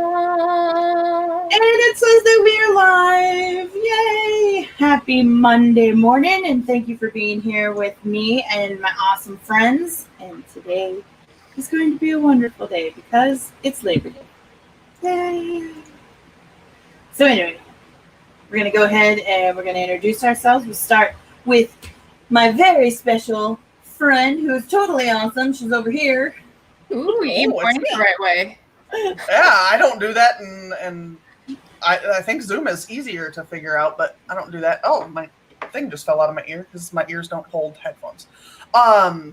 And it says that we are live. Yay! Happy Monday morning, and thank you for being here with me and my awesome friends. And today is going to be a wonderful day because it's Labor Day. Yay! So anyway, we're going to go ahead and we're going to introduce ourselves. We'll start with my very special friend who is totally awesome. She's over here. Ooh, you born the right way. Yeah, I don't do that, and I think Zoom is easier to figure out, but I don't do that. Oh, my thing just fell out of my ear because my ears don't hold headphones. I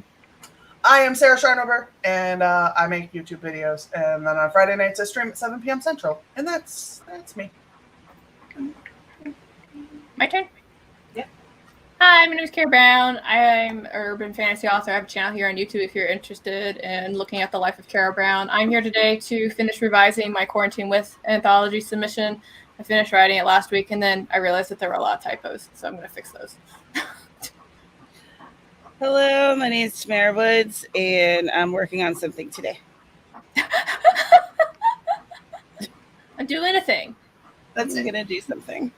am Sarah Sharnover, and I make YouTube videos, and then on Friday nights I stream at 7 p.m. Central, and that's me. My turn? Yeah. Hi, my name is Carrow. I'm an urban fantasy author. I have a channel here on YouTube if you're interested in looking at the life of Carrow. I'm here today to finish revising my Quarantine With anthology submission. I finished writing it last week, and then I realized that there were a lot of typos, so I'm going to fix those. Hello, my name is Tamara Woods, and I'm working on something today. I'm doing a thing. I'm going to do something.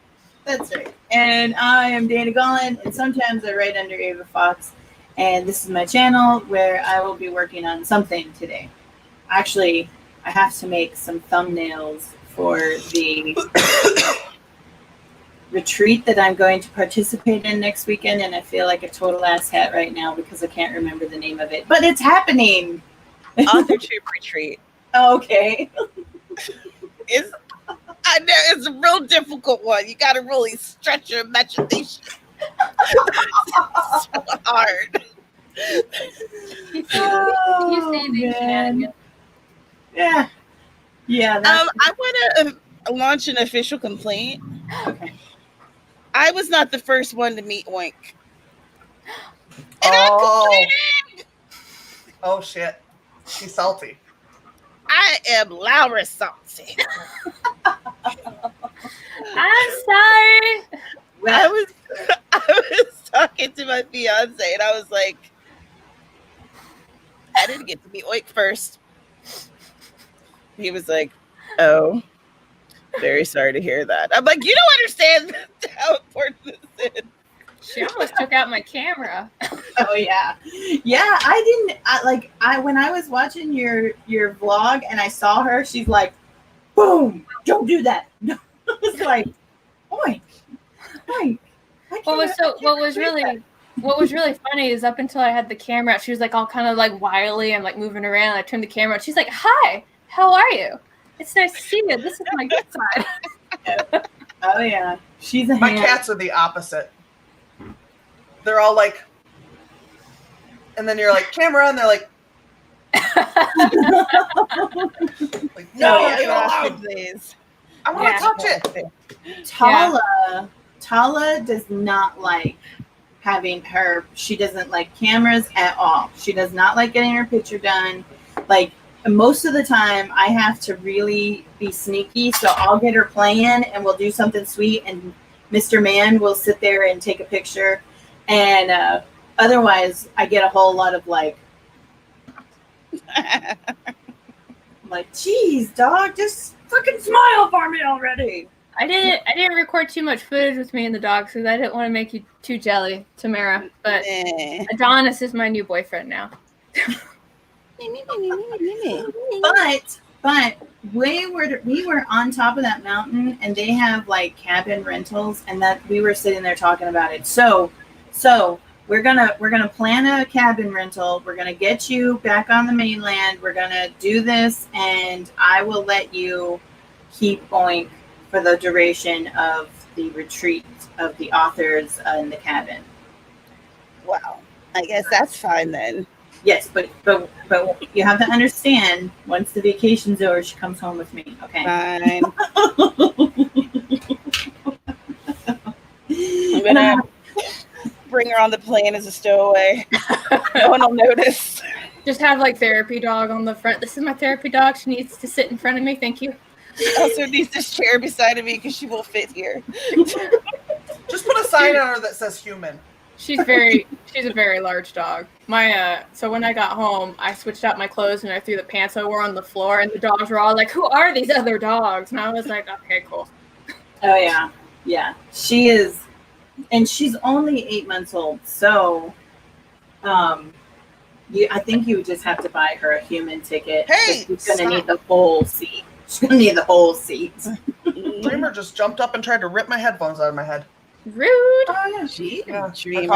That's right. And I am Dana Gollan, and sometimes I write under Ava Fox. And this is my channel where I will be working on something today. Actually, I have to make some thumbnails for the retreat that I'm going to participate in next weekend. And I feel like a total asshat right now because I can't remember the name of it. But it's happening. Authortube Retreat. Okay. I know it's a real difficult one. You got to really stretch your imagination. It's so hard. You say these shenanigans. Yeah. Yeah. I want to launch an official complaint. Okay. I was not the first one to meet Oink. And I'm complaining. Oh shit, she's salty. I am Laura salty. I'm sorry. I was talking to my fiance, and I was like, I didn't get to meet Oink first. He was like, oh, very sorry to hear that. I'm like, you don't understand how important this is. She almost took out my camera. Oh yeah, yeah. When I was watching your vlog and I saw her, she's like, "Boom! Don't do that." I was like, "Oink, oink." What was really funny is up until I had the camera out, she was like all kind of like wily and like moving around. I turned the camera out. She's like, "Hi, how are you? It's nice to see you. This is my good side." Oh yeah, she's a My hand. cats are the opposite. They're all like, and then you're like, camera, and they're like, no, yeah, get allowed. Please. I want to touch it. Tala does not like having her. She doesn't like cameras at all. She does not like getting her picture done. Like most of the time, I have to really be sneaky. So I'll get her playing, and we'll do something sweet, and Mr. Man will sit there and take a picture. And otherwise, I get a whole lot of like, geez, dog, just fucking smile for me already. I didn't record too much footage with me and the dogs because I didn't want to make you too jelly, Tamara. But Adonis is my new boyfriend now. But we were on top of that mountain, and they have like cabin rentals, and that we were sitting there talking about it. So we're gonna plan a cabin rental. We're gonna get you back on the mainland. We're gonna do this, and I will let you keep Oink for the duration of the retreat of the authors in the cabin. Wow. I guess that's fine then. Yes, but you have to understand, once the vacation's over, she comes home with me. Okay. Fine. I'm gonna bring her on the plane as a stowaway. No one will notice. Just have like therapy dog on the front. This is my therapy dog. She needs to sit in front of me. Thank you. She also needs this chair beside of me because she will fit here. Just put a sign on her that says human. She's a very large dog. So when I got home, I switched out my clothes and I threw the pants I wore on the floor, and the dogs were all like, "Who are these other dogs?" And I was like, "Okay, cool." Oh yeah. She is, and she's only 8 months old. So, I think you just have to buy her a human ticket. Hey, she's gonna need the whole seat. She's gonna need the whole seat. Dreamer just jumped up and tried to rip my headphones out of my head. Rude. Oh yeah, Yeah, Dreamer.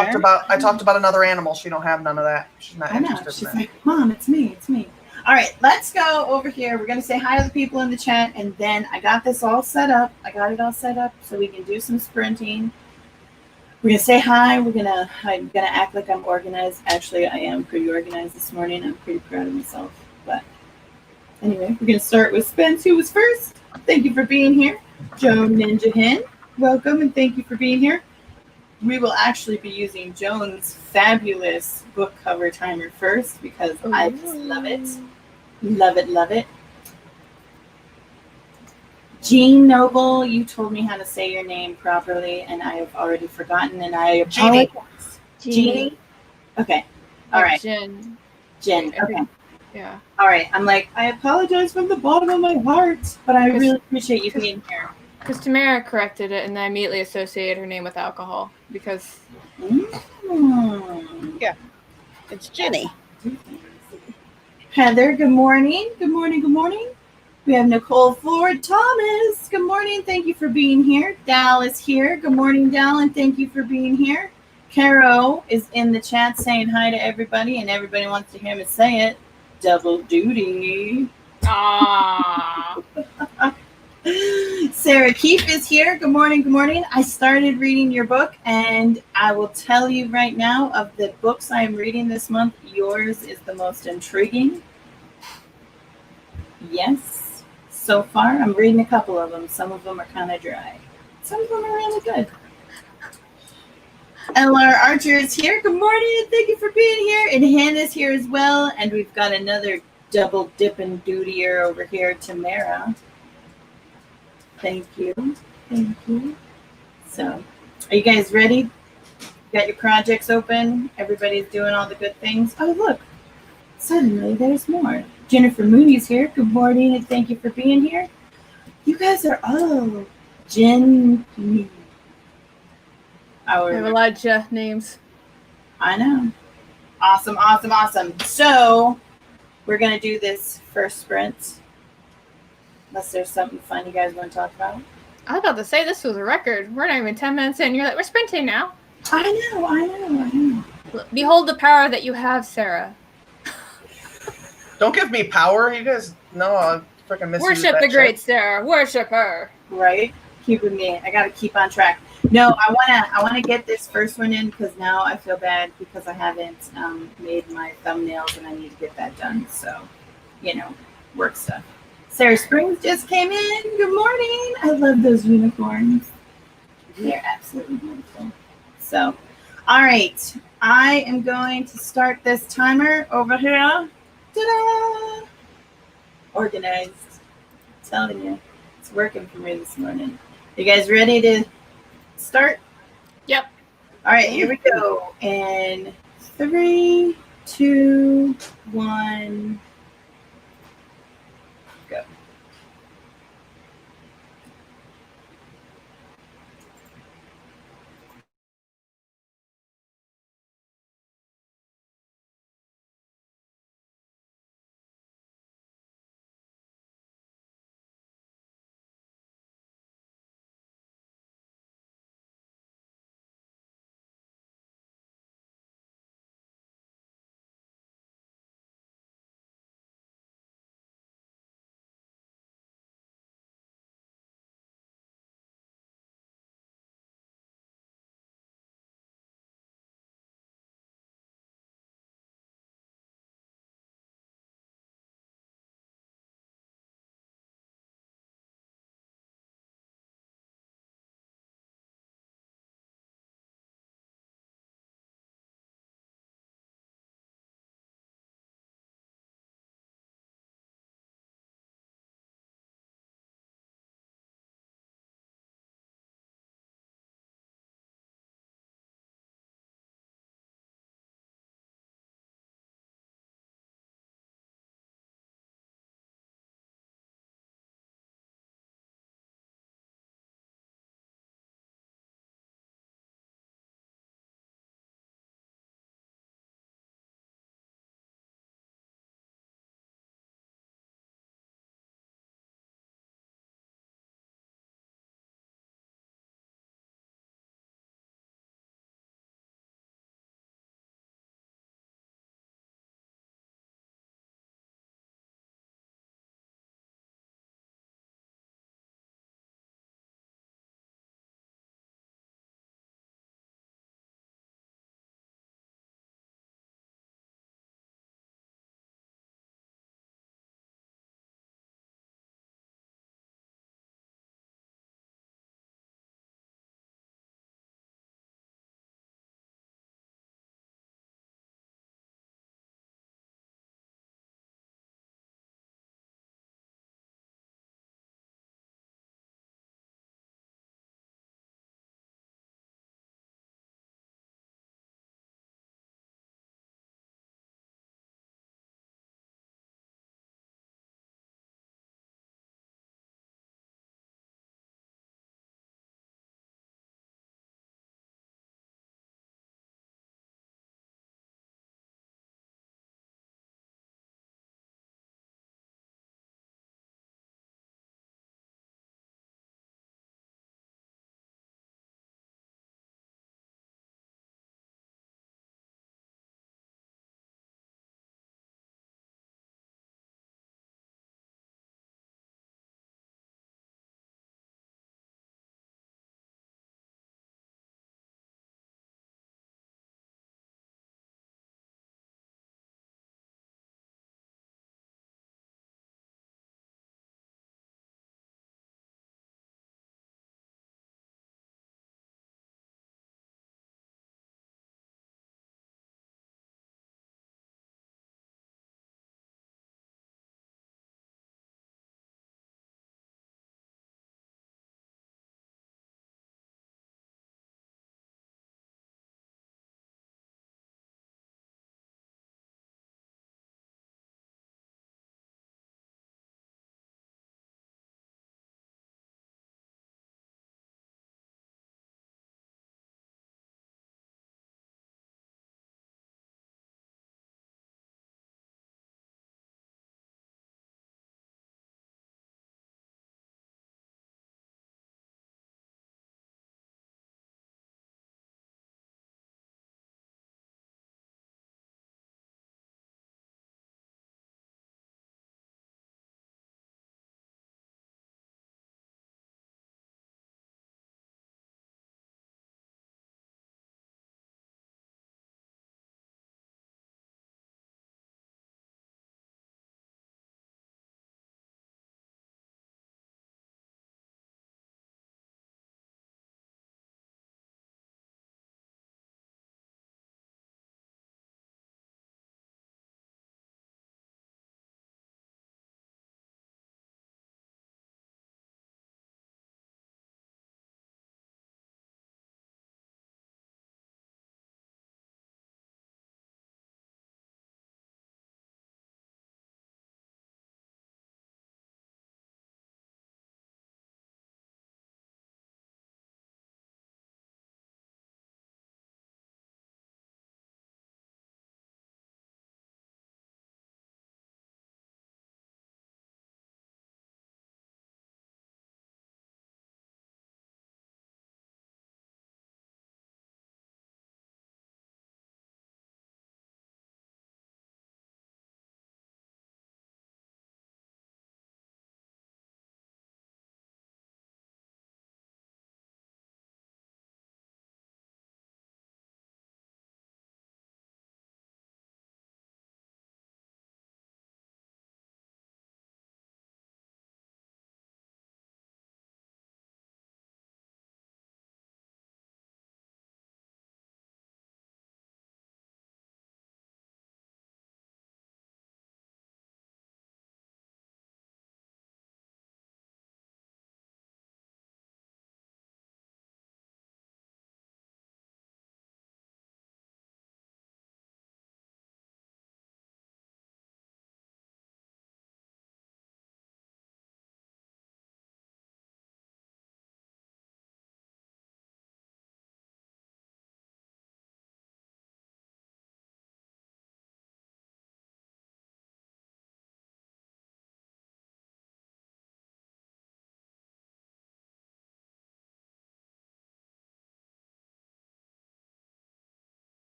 I talked about another animal. She don't have none of that. She's not I know. interested She's in that. like, Mom, it's me. All right, let's go over here. We're gonna say hi to the people in the chat, and then I got this all set up. I got it all set up so we can do some sprinting. We're gonna say hi. I'm gonna act like I'm organized. Actually, I am pretty organized this morning. I'm pretty proud of myself. But anyway, we're gonna start with Spence, who was first. Thank you for being here. Joan Ninja Hen, welcome and thank you for being here. We will actually be using Joan's fabulous book cover timer first because I just love it. Love it, love it. Jean Noble, you told me how to say your name properly, and I have already forgotten, and I apologize. Jeannie? Okay. All right. Jen. Jen. Okay. Yeah. All right. I'm like, I apologize from the bottom of my heart, but I really appreciate you being here. Because Tamara corrected it, and I immediately associated her name with alcohol because. Yeah, it's Jenny. Heather, good morning. Good morning. Good morning. We have Nicole Ford Thomas. Good morning. Thank you for being here. Dal is here. Good morning, Dal, and thank you for being here. Carrow is in the chat saying hi to everybody, and everybody wants to hear me say it. Double duty. Ah. Sarah Keefe is here. Good morning. Good morning. I started reading your book, and I will tell you right now, of the books I am reading this month, yours is the most intriguing. Yes. So far, I'm reading a couple of them. Some of them are kind of dry. Some of them are really good. Ella Archer is here. Good morning, and thank you for being here. And Hannah's here as well. And we've got another double dipping dutier over here, Tamara. Thank you. Thank you. So, are you guys ready? You got your projects open? Everybody's doing all the good things? Oh, look. Suddenly, there's more. Jennifer Mooney's here. Good morning, and thank you for being here. You guys are all Jen. I have a lot of Jeff names. I know. Awesome, awesome, awesome. So, we're going to do this first sprint. Unless there's something fun you guys want to talk about. I was about to say this was a record. We're not even 10 minutes in. You're like, we're sprinting now. I know. Behold the power that you have, Sarah. Don't give me power. You guys know I'll freaking miss Worship the great Sarah. Worship her. Right? Keeping me. I got to keep on track. No, I wanna get this first one in because now I feel bad because I haven't made my thumbnails and I need to get that done. So, work stuff. Sarah Springs just came in. Good morning. I love those unicorns. They're absolutely beautiful. So, all right. I am going to start this timer over here. Ta-da! Organized. I'm telling you, it's working for me this morning. You guys ready to start? Yep. All right, here we go. And 3, 2, 1.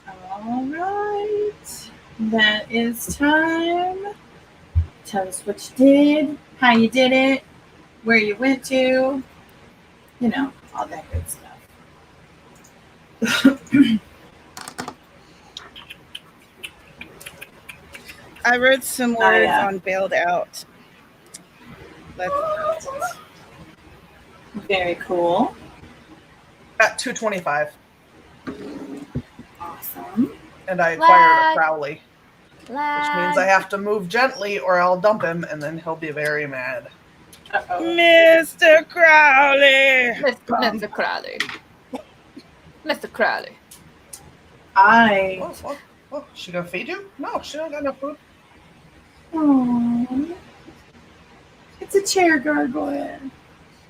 All right. That is time. Tell us what you did, how you did it, where you went to, you know, all that good stuff. I wrote some words on bailed out. Very cool. At 225. Awesome. And I acquired a Lag. Crowley. Which means I have to move gently or I'll dump him and then he'll be very mad. Uh-oh. Mr. Crowley! Mr. Crowley. Mr. Crowley. Oh, she gonna feed you? No, she don't got enough food. Aww. It's a chair gargoyle.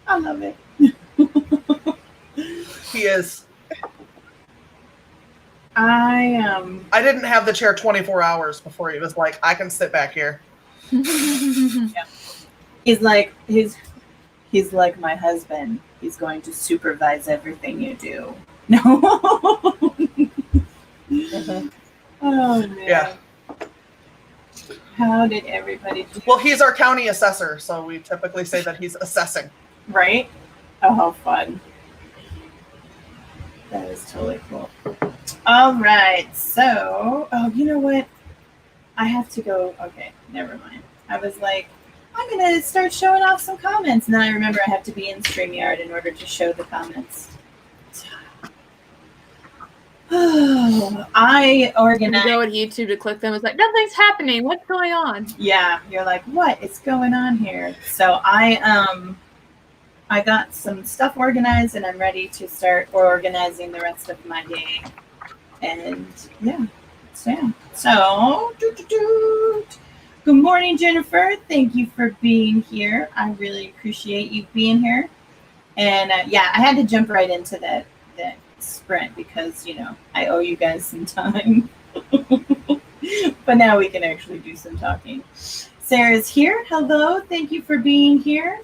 I love it. He is. I didn't have the chair 24 hours before he was like, I can sit back here. Yeah. He's like my husband. He's going to supervise everything you do. No. Mm-hmm. Oh man. Yeah. How did everybody do? Well, he's our county assessor, so we typically say that he's assessing. Right? Oh, how fun. That is totally cool. All right. So, you know what? I have to go. Okay, never mind. I was like, I'm going to start showing off some comments. And then I remember I have to be in StreamYard in order to show the comments. I organize. You go to YouTube to click them. It's like, nothing's happening. What's going on? Yeah, you're like, what is going on here? So I got some stuff organized and I'm ready to start organizing the rest of my day. And yeah. So good morning, Jennifer. Thank you for being here. I really appreciate you being here. And yeah, I had to jump right into that sprint because, you know, I owe you guys some time. But now we can actually do some talking. Sarah's here. Hello. Thank you for being here.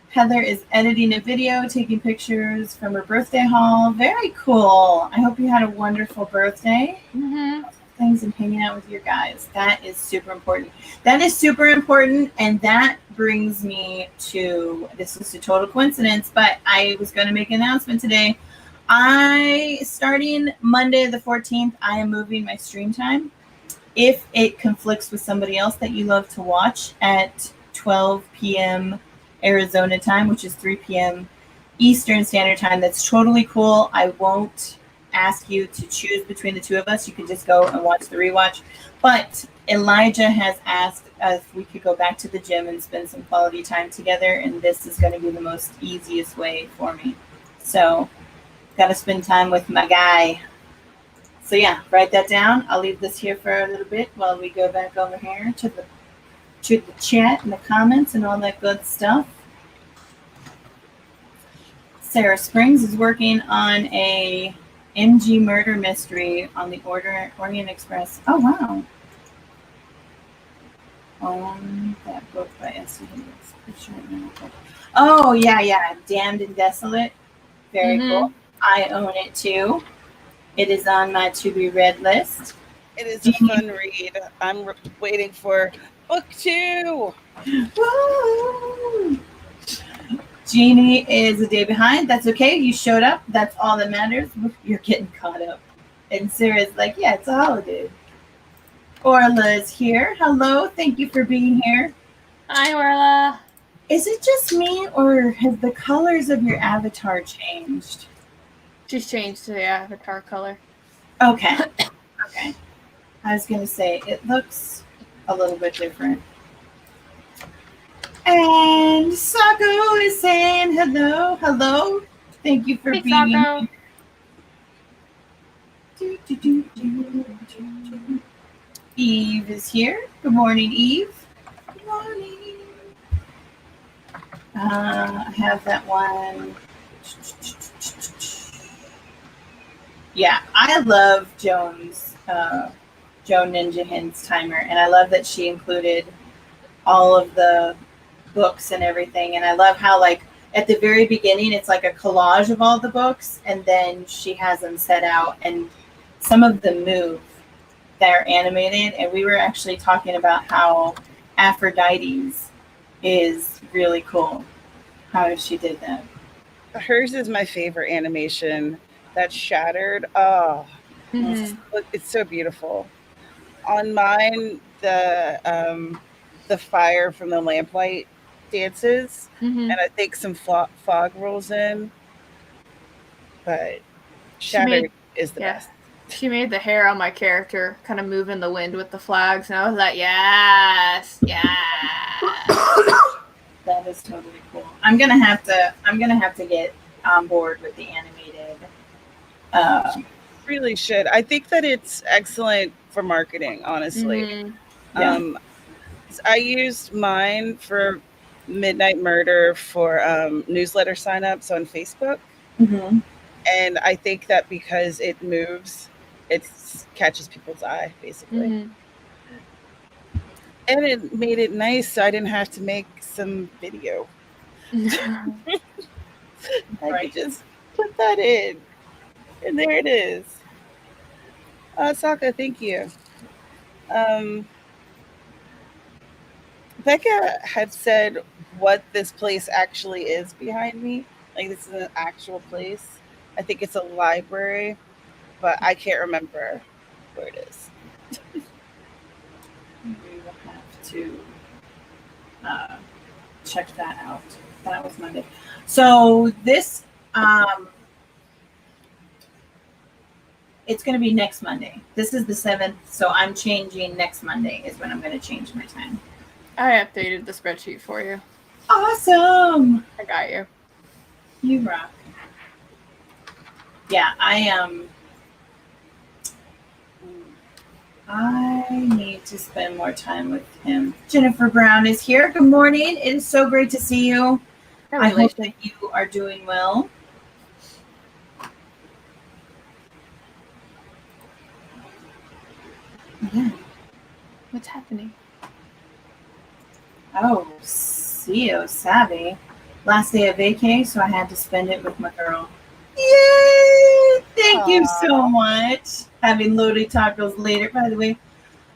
Heather is editing a video, taking pictures from her birthday haul. Very cool. I hope you had a wonderful birthday. Mm-hmm. Things and hanging out with your guys. That is super important. And that brings me to, this is a total coincidence, but I was going to make an announcement today. Starting Monday the 14th, I am moving my stream time. If it conflicts with somebody else that you love to watch at 12 p.m. Arizona time, which is 3 p.m. Eastern Standard Time, that's totally cool. I won't ask you to choose between the two of us. You can just go and watch the rewatch. But Elijah has asked if we could go back to the gym and spend some quality time together, and this is going to be the most easiest way for me. So, got to spend time with my guy. So yeah, write that down. I'll leave this here for a little bit while we go back over here to the chat and the comments and all that good stuff. Sarah Springs is working on a MG murder mystery on the Orient Express. Oh, wow. That book by S.E. Oh, yeah. Damned and Desolate. Very cool. I own it, too. It is on my to-be-read list. It is a fun read. I'm waiting for book 2. Woo! Jeannie is a day behind. That's okay. You showed up. That's all that matters. You're getting caught up. And Sarah's like, yeah, it's a holiday. Orla is here. Hello. Thank you for being here. Hi, Orla. Is it just me, or have the colors of your avatar changed? She's changed to the avatar color. Okay. Okay. I was going to say, it looks a little bit different. And Sako is saying hello. Hello. Thank you for being Sako. here. Eve is here. Good morning, Eve. Good morning. I have that one. Yeah, I love Joan Ninja Hens timer, and I love that she included all of the books and everything. And I love how, like, at the very beginning, it's like a collage of all the books, and then she has them set out, and some of them move that are animated, and we were actually talking about how Aphrodite's is really cool. How she did that. Hers is my favorite animation. That shattered. Oh, it's so beautiful. On mine, the fire from the lamplight dances, and I think some fog rolls in. But shattered is the best. She made the hair on my character kind of move in the wind with the flags, and I was like, yes, yes. That is totally cool. I'm gonna have to get on board with the animated. Really should. I think that it's excellent for marketing, honestly. Yeah. I used mine for Midnight Murder for newsletter signups on Facebook. Mm-hmm. And I think that because it moves, it catches people's eye, basically. And it made it nice, so I didn't have to make some video. I could just put that in. And there it is. Saka, thank you. Becca had said what this place actually is behind me. Like, this is an actual place. I think it's a library, but I can't remember where it is. We will have to check that out. That was Monday. So this, it's going to be next Monday. This is the 7th, so I'm changing next Monday is when I'm going to change my time. I updated the spreadsheet for you. Awesome! I got you. You rock. Yeah, I need to spend more time with him. Jennifer Brown is here. Good morning. It is so great to see you. I hope that you are doing well. Yeah. What's happening? Oh, CEO savvy. Last day of vacay, so I had to spend it with my girl. Yay! Thank you so much. Having loaded tacos later, by the way.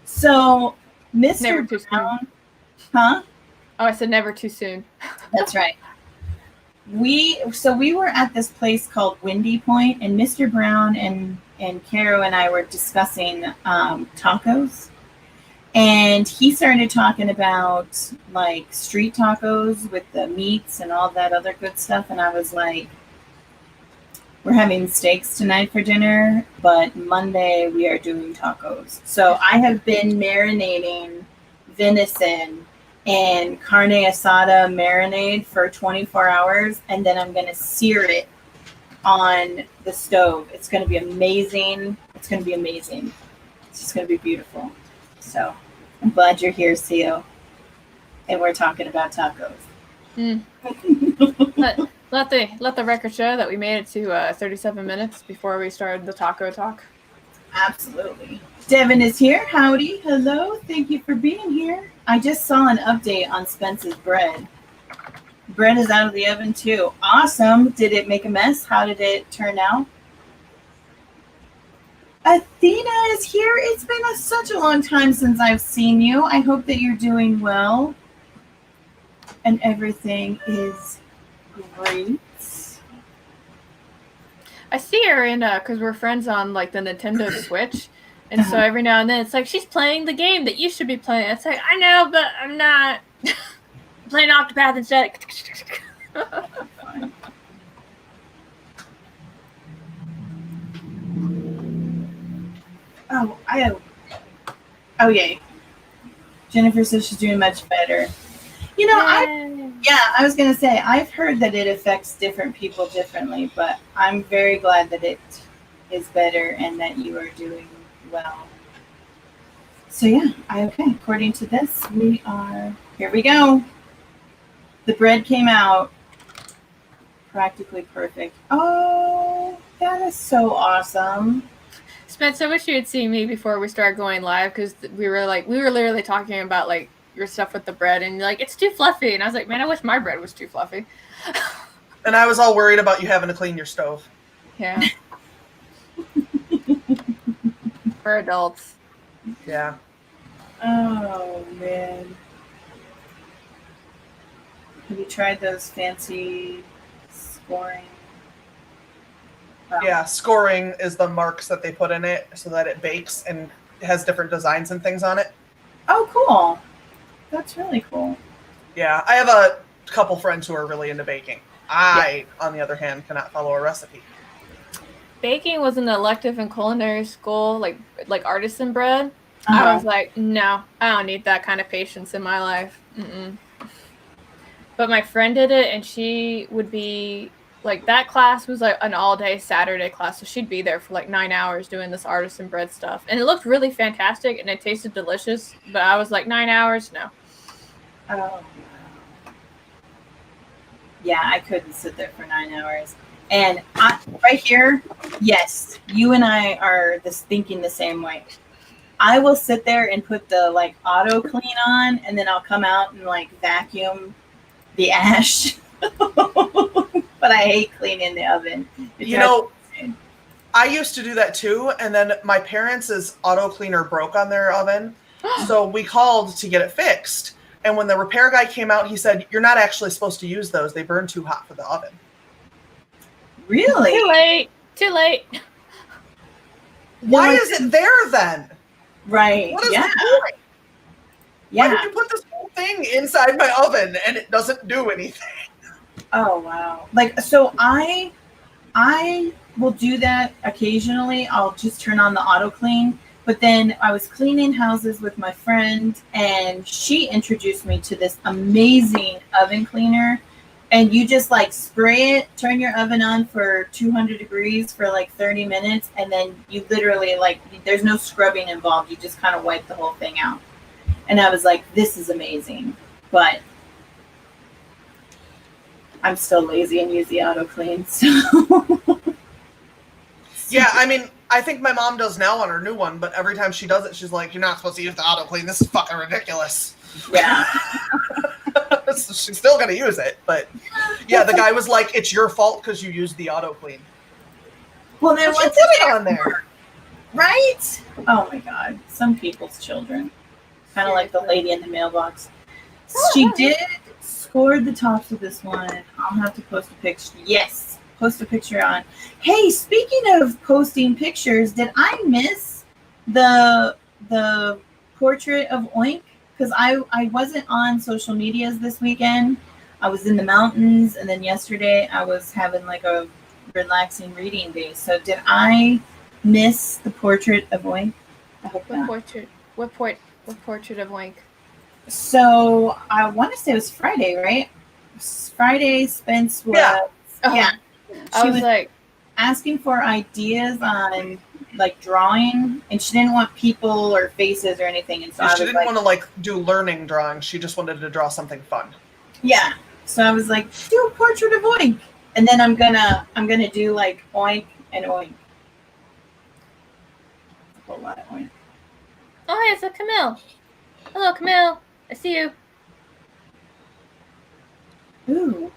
So, Mr. Brown, huh? Oh, I said never too soon. That's right. We were at this place called Windy Point, and Mr. Brown and Carrow and I were discussing tacos. And he started talking about like street tacos with the meats and all that other good stuff. And I was like, we're having steaks tonight for dinner, but Monday we are doing tacos. So I have been marinating venison and carne asada marinade for 24 hours. And then I'm going to sear it on the stove. It's going to be amazing. It's going to be amazing. It's just going to be beautiful. So I'm glad you're here, CEO. And we're talking about tacos. Let the record show that we made it to 37 minutes before we started the taco talk. Absolutely. Devin is here. Howdy. Hello. Thank you for being here. I just saw an update on Spence's bread. Bread is out of the oven too. Awesome. Did it make a mess? How did it turn out? Athena is here. It's been such a long time since I've seen you. I hope that you're doing well. And everything is great. I see her in because we're friends on like the Nintendo Switch, and so every now and then it's like she's playing the game that you should be playing. It's like, I know, but I'm not. I'm playing Octopath instead. Oh yay. Jennifer says she's doing much better. You know, I was going to say, I've heard that it affects different people differently, but I'm very glad that it is better and that you are doing well. So yeah, okay. According to this, here we go. The bread came out practically perfect. Oh, that is so awesome. Spence, I wish you had seen me before we started going live, because we were literally talking about like your stuff with the bread, and you're like, it's too fluffy, and I was like, man, I wish my bread was too fluffy. And I was all worried about you having to clean your stove. Yeah. for adults. Yeah. Oh man. Have you tried those fancy scoring? Yeah, scoring is the marks that they put in it so that it bakes and has different designs and things on it. Oh, cool. That's really cool. Yeah, I have a couple friends who are really into baking. I, on the other hand, cannot follow a recipe. Baking was an elective in culinary school, like artisan bread. Uh-huh. I was like, no, I don't need that kind of patience in my life. Mm-mm. But my friend did it, and she would be like, that class was like an all-day Saturday class, so she'd be there for like 9 hours doing this artisan bread stuff, and it looked really fantastic, and it tasted delicious. But I was like, 9 hours, no. Oh. Yeah, I couldn't sit there for 9 hours. And right here, yes, you and I are thinking the same way. I will sit there and put the like auto clean on, and then I'll come out and like vacuum the ash. But I hate cleaning the oven. You know, I used to do that too, and then my parents' auto cleaner broke on their oven, so we called to get it fixed. And when the repair guy came out, he said, "You're not actually supposed to use those. They burn too hot for the oven." Really? Too late. Too late. Why is it there then? Right. What is yeah. the point? Yeah. Why did you put this whole thing inside my oven and it doesn't do anything? Oh wow. Like, so I will do that occasionally. I'll just turn on the auto clean. But then I was cleaning houses with my friend, and she introduced me to this amazing oven cleaner. And you just like spray it, turn your oven on for 200 degrees for like 30 minutes. And then you literally like, there's no scrubbing involved. You just kind of wipe the whole thing out. And I was like, this is amazing. But I'm still lazy and use the auto clean. So. Yeah, I mean, I think my mom does now on her new one, but every time she does it, she's like, "You're not supposed to use the auto clean. This is fucking ridiculous." Yeah. So she's still gonna use it, but yeah, the guy was like, "It's your fault because you used the auto clean." Well, then what's it on there? Right? Oh my God. Some people's children. Kind of like the lady in the mailbox. She did score the tops of this one. I'll have to post a picture. Yes. Post a picture on. Hey, speaking of posting pictures, did I miss the portrait of Oink? Because I wasn't on social medias this weekend. I was in the mountains, and then yesterday I was having like a relaxing reading day. So did I miss the portrait of Oink? I hope not. What portrait of Oink? So I want to say it was Friday, right? Friday, Spence was yeah. I was like asking for ideas on like drawing, and she didn't want people or faces or anything. And so Yeah, I she was didn't like, want to like do learning drawings. She just wanted to draw something fun. yeah. So I was like, do a portrait of Oink, and then I'm gonna do like Oink and Oink. A whole lot of Oink. Oh, hey, it's a Camille. Hello, Camille. I see you. Ooh.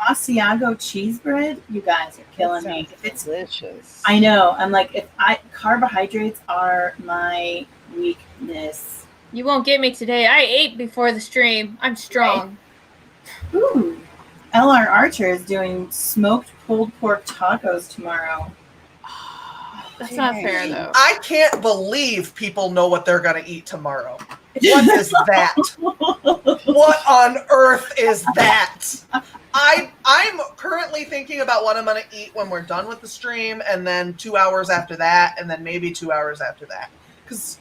Asiago cheese bread, you guys are killing me. It's delicious. I know. I'm like, carbohydrates are my weakness. You won't get me today. I ate before the stream. I'm strong. Right. Ooh. LR Archer is doing smoked pulled pork tacos tomorrow. That's not fair though. I can't believe people know what they're gonna eat tomorrow. What is that? What on earth is that? I'm currently thinking about what I'm going to eat when we're done with the stream, and then 2 hours after that, and then maybe 2 hours after that. Because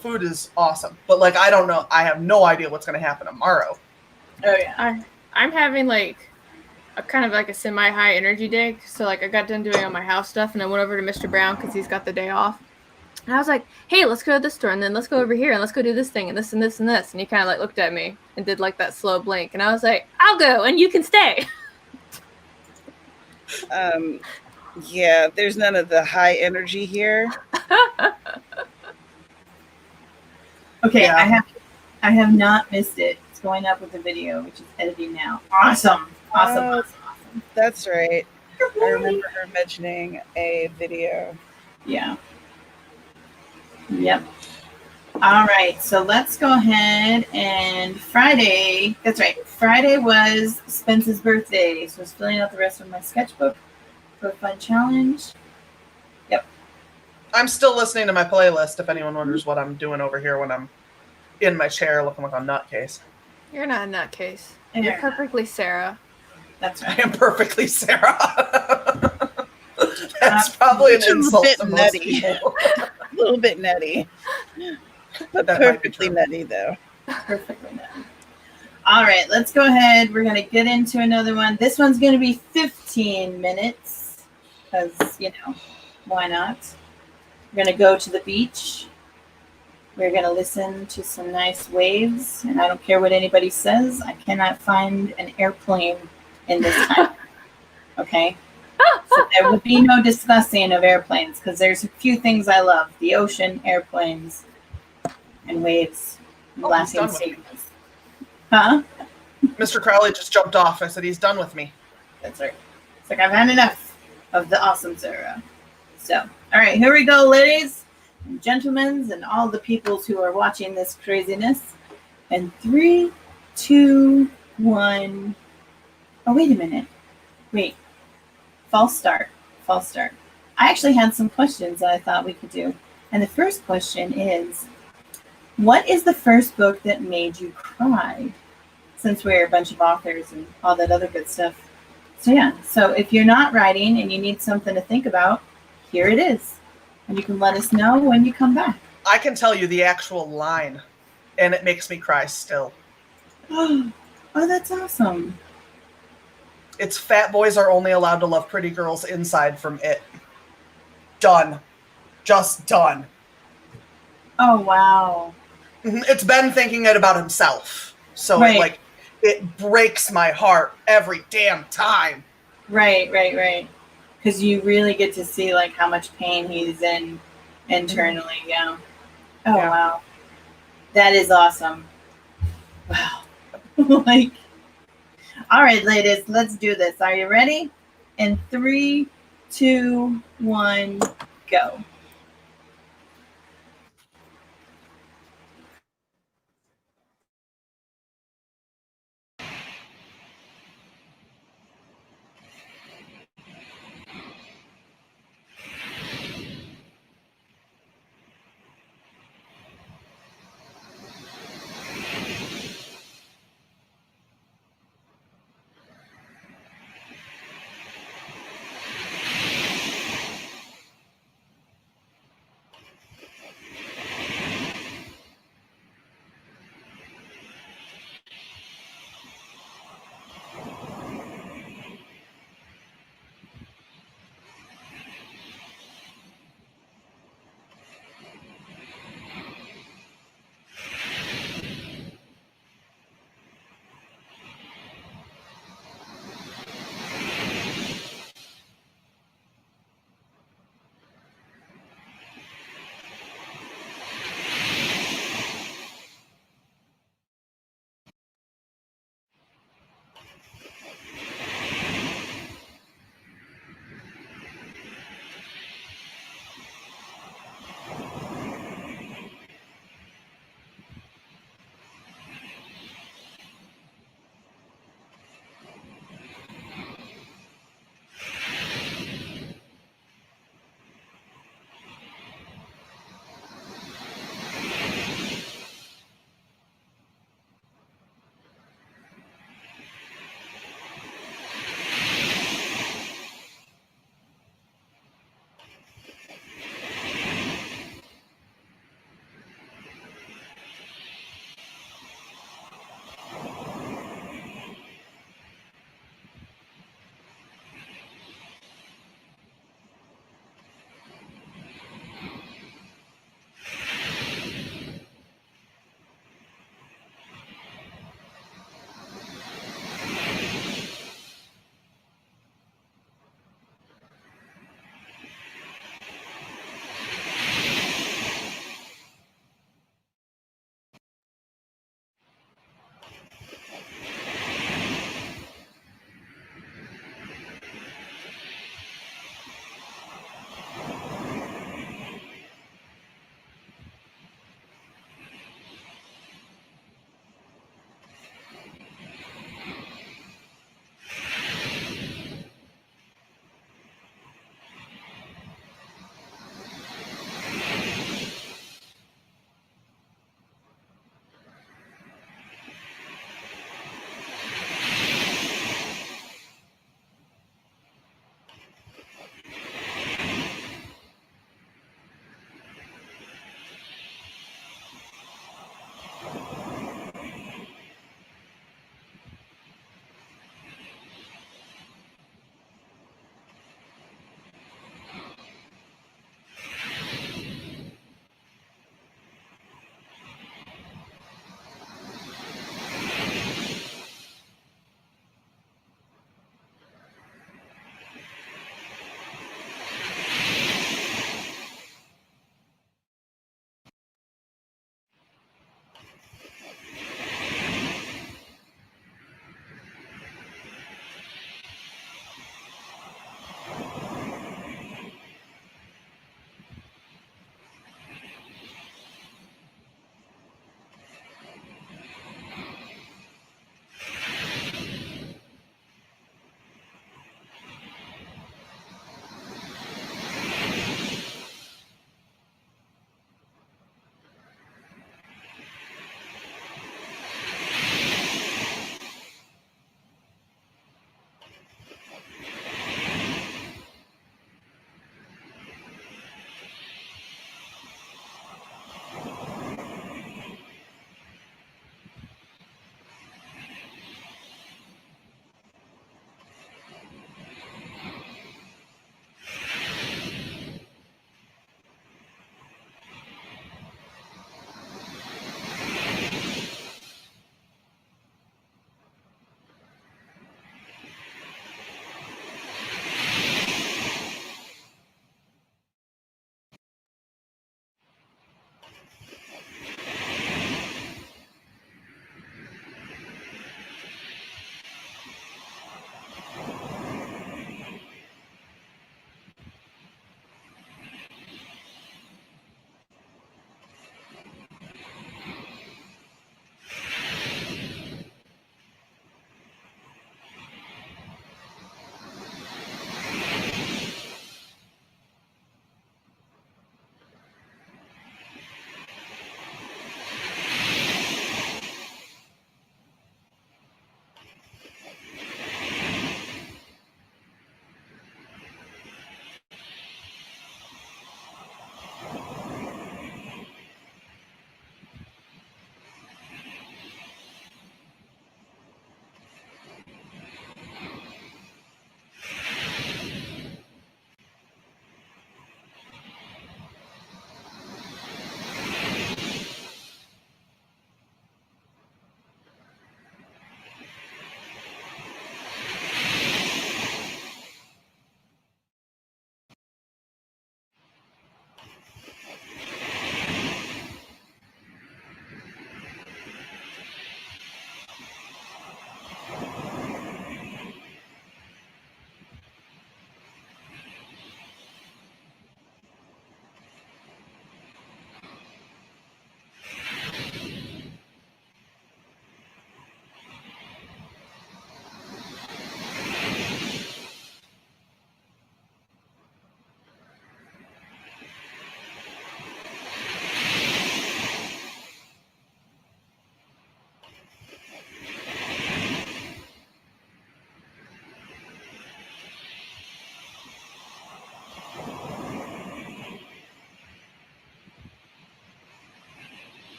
food is awesome. But, like, I don't know. I have no idea what's going to happen tomorrow. Oh, yeah. I'm having, like, a kind of like a semi-high energy day. So, like, I got done doing all my house stuff, and I went over to Mr. Brown because he's got the day off. And I was like, hey, let's go to this store, and then let's go over here, and let's go do this thing, and this, and this, and this. And he kind of, like, looked at me and did, like, that slow blink. And I was like, I'll go, and you can stay. Yeah, there's none of the high energy here. Okay, Yeah. I have not missed it. It's going up with the video, which is editing now. Awesome. Awesome. That's right. I remember her mentioning a video. Yeah. Yep. All right, so let's go ahead and Friday, that's right, Friday was Spence's birthday, so I was filling out the rest of my sketchbook for a fun challenge. Yep. I'm still listening to my playlist if anyone wonders what I'm doing over here when I'm in my chair looking like a nutcase. You're not a nutcase. Yeah. You're perfectly Sarah. That's I right. am perfectly Sarah. That's probably an insult to most nutty. people. A little bit nutty. But That might be perfectly true. nutty, though. Perfectly done. All right, let's go ahead. We're going to get into another one. This one's going to be 15 minutes because, why not? We're going to go to the beach. We're going to listen to some nice waves. And I don't care what anybody says. I cannot find an airplane in this time. Okay? So there will be no discussing of airplanes because there's a few things I love. The ocean, airplanes, and waves. And laughing seas. Huh? Mr. Crowley just jumped off. I said he's done with me. That's right. It's like I've had enough of the awesome Sarah. So, all right, here we go, ladies and gentlemen, and all the peoples who are watching this craziness. And 3, 2, 1. Oh, wait a minute. Wait. False start. False start. I actually had some questions that I thought we could do. And the first question is, what is the first book that made you cry? Since we're a bunch of authors and all that other good stuff. So yeah, so if you're not writing and you need something to think about, here it is. And you can let us know when you come back. I can tell you the actual line, and it makes me cry still. Oh, that's awesome. It's fat boys are only allowed to love pretty girls inside from it. Done. Just done. Oh, wow. It's Ben thinking it about himself. So Right. it breaks my heart every damn time. Right. Because you really get to see like how much pain he's in internally. Yeah. Oh, Yeah. wow. That is awesome. Wow. All right, ladies, let's do this. Are you ready? In 3, 2, 1, go.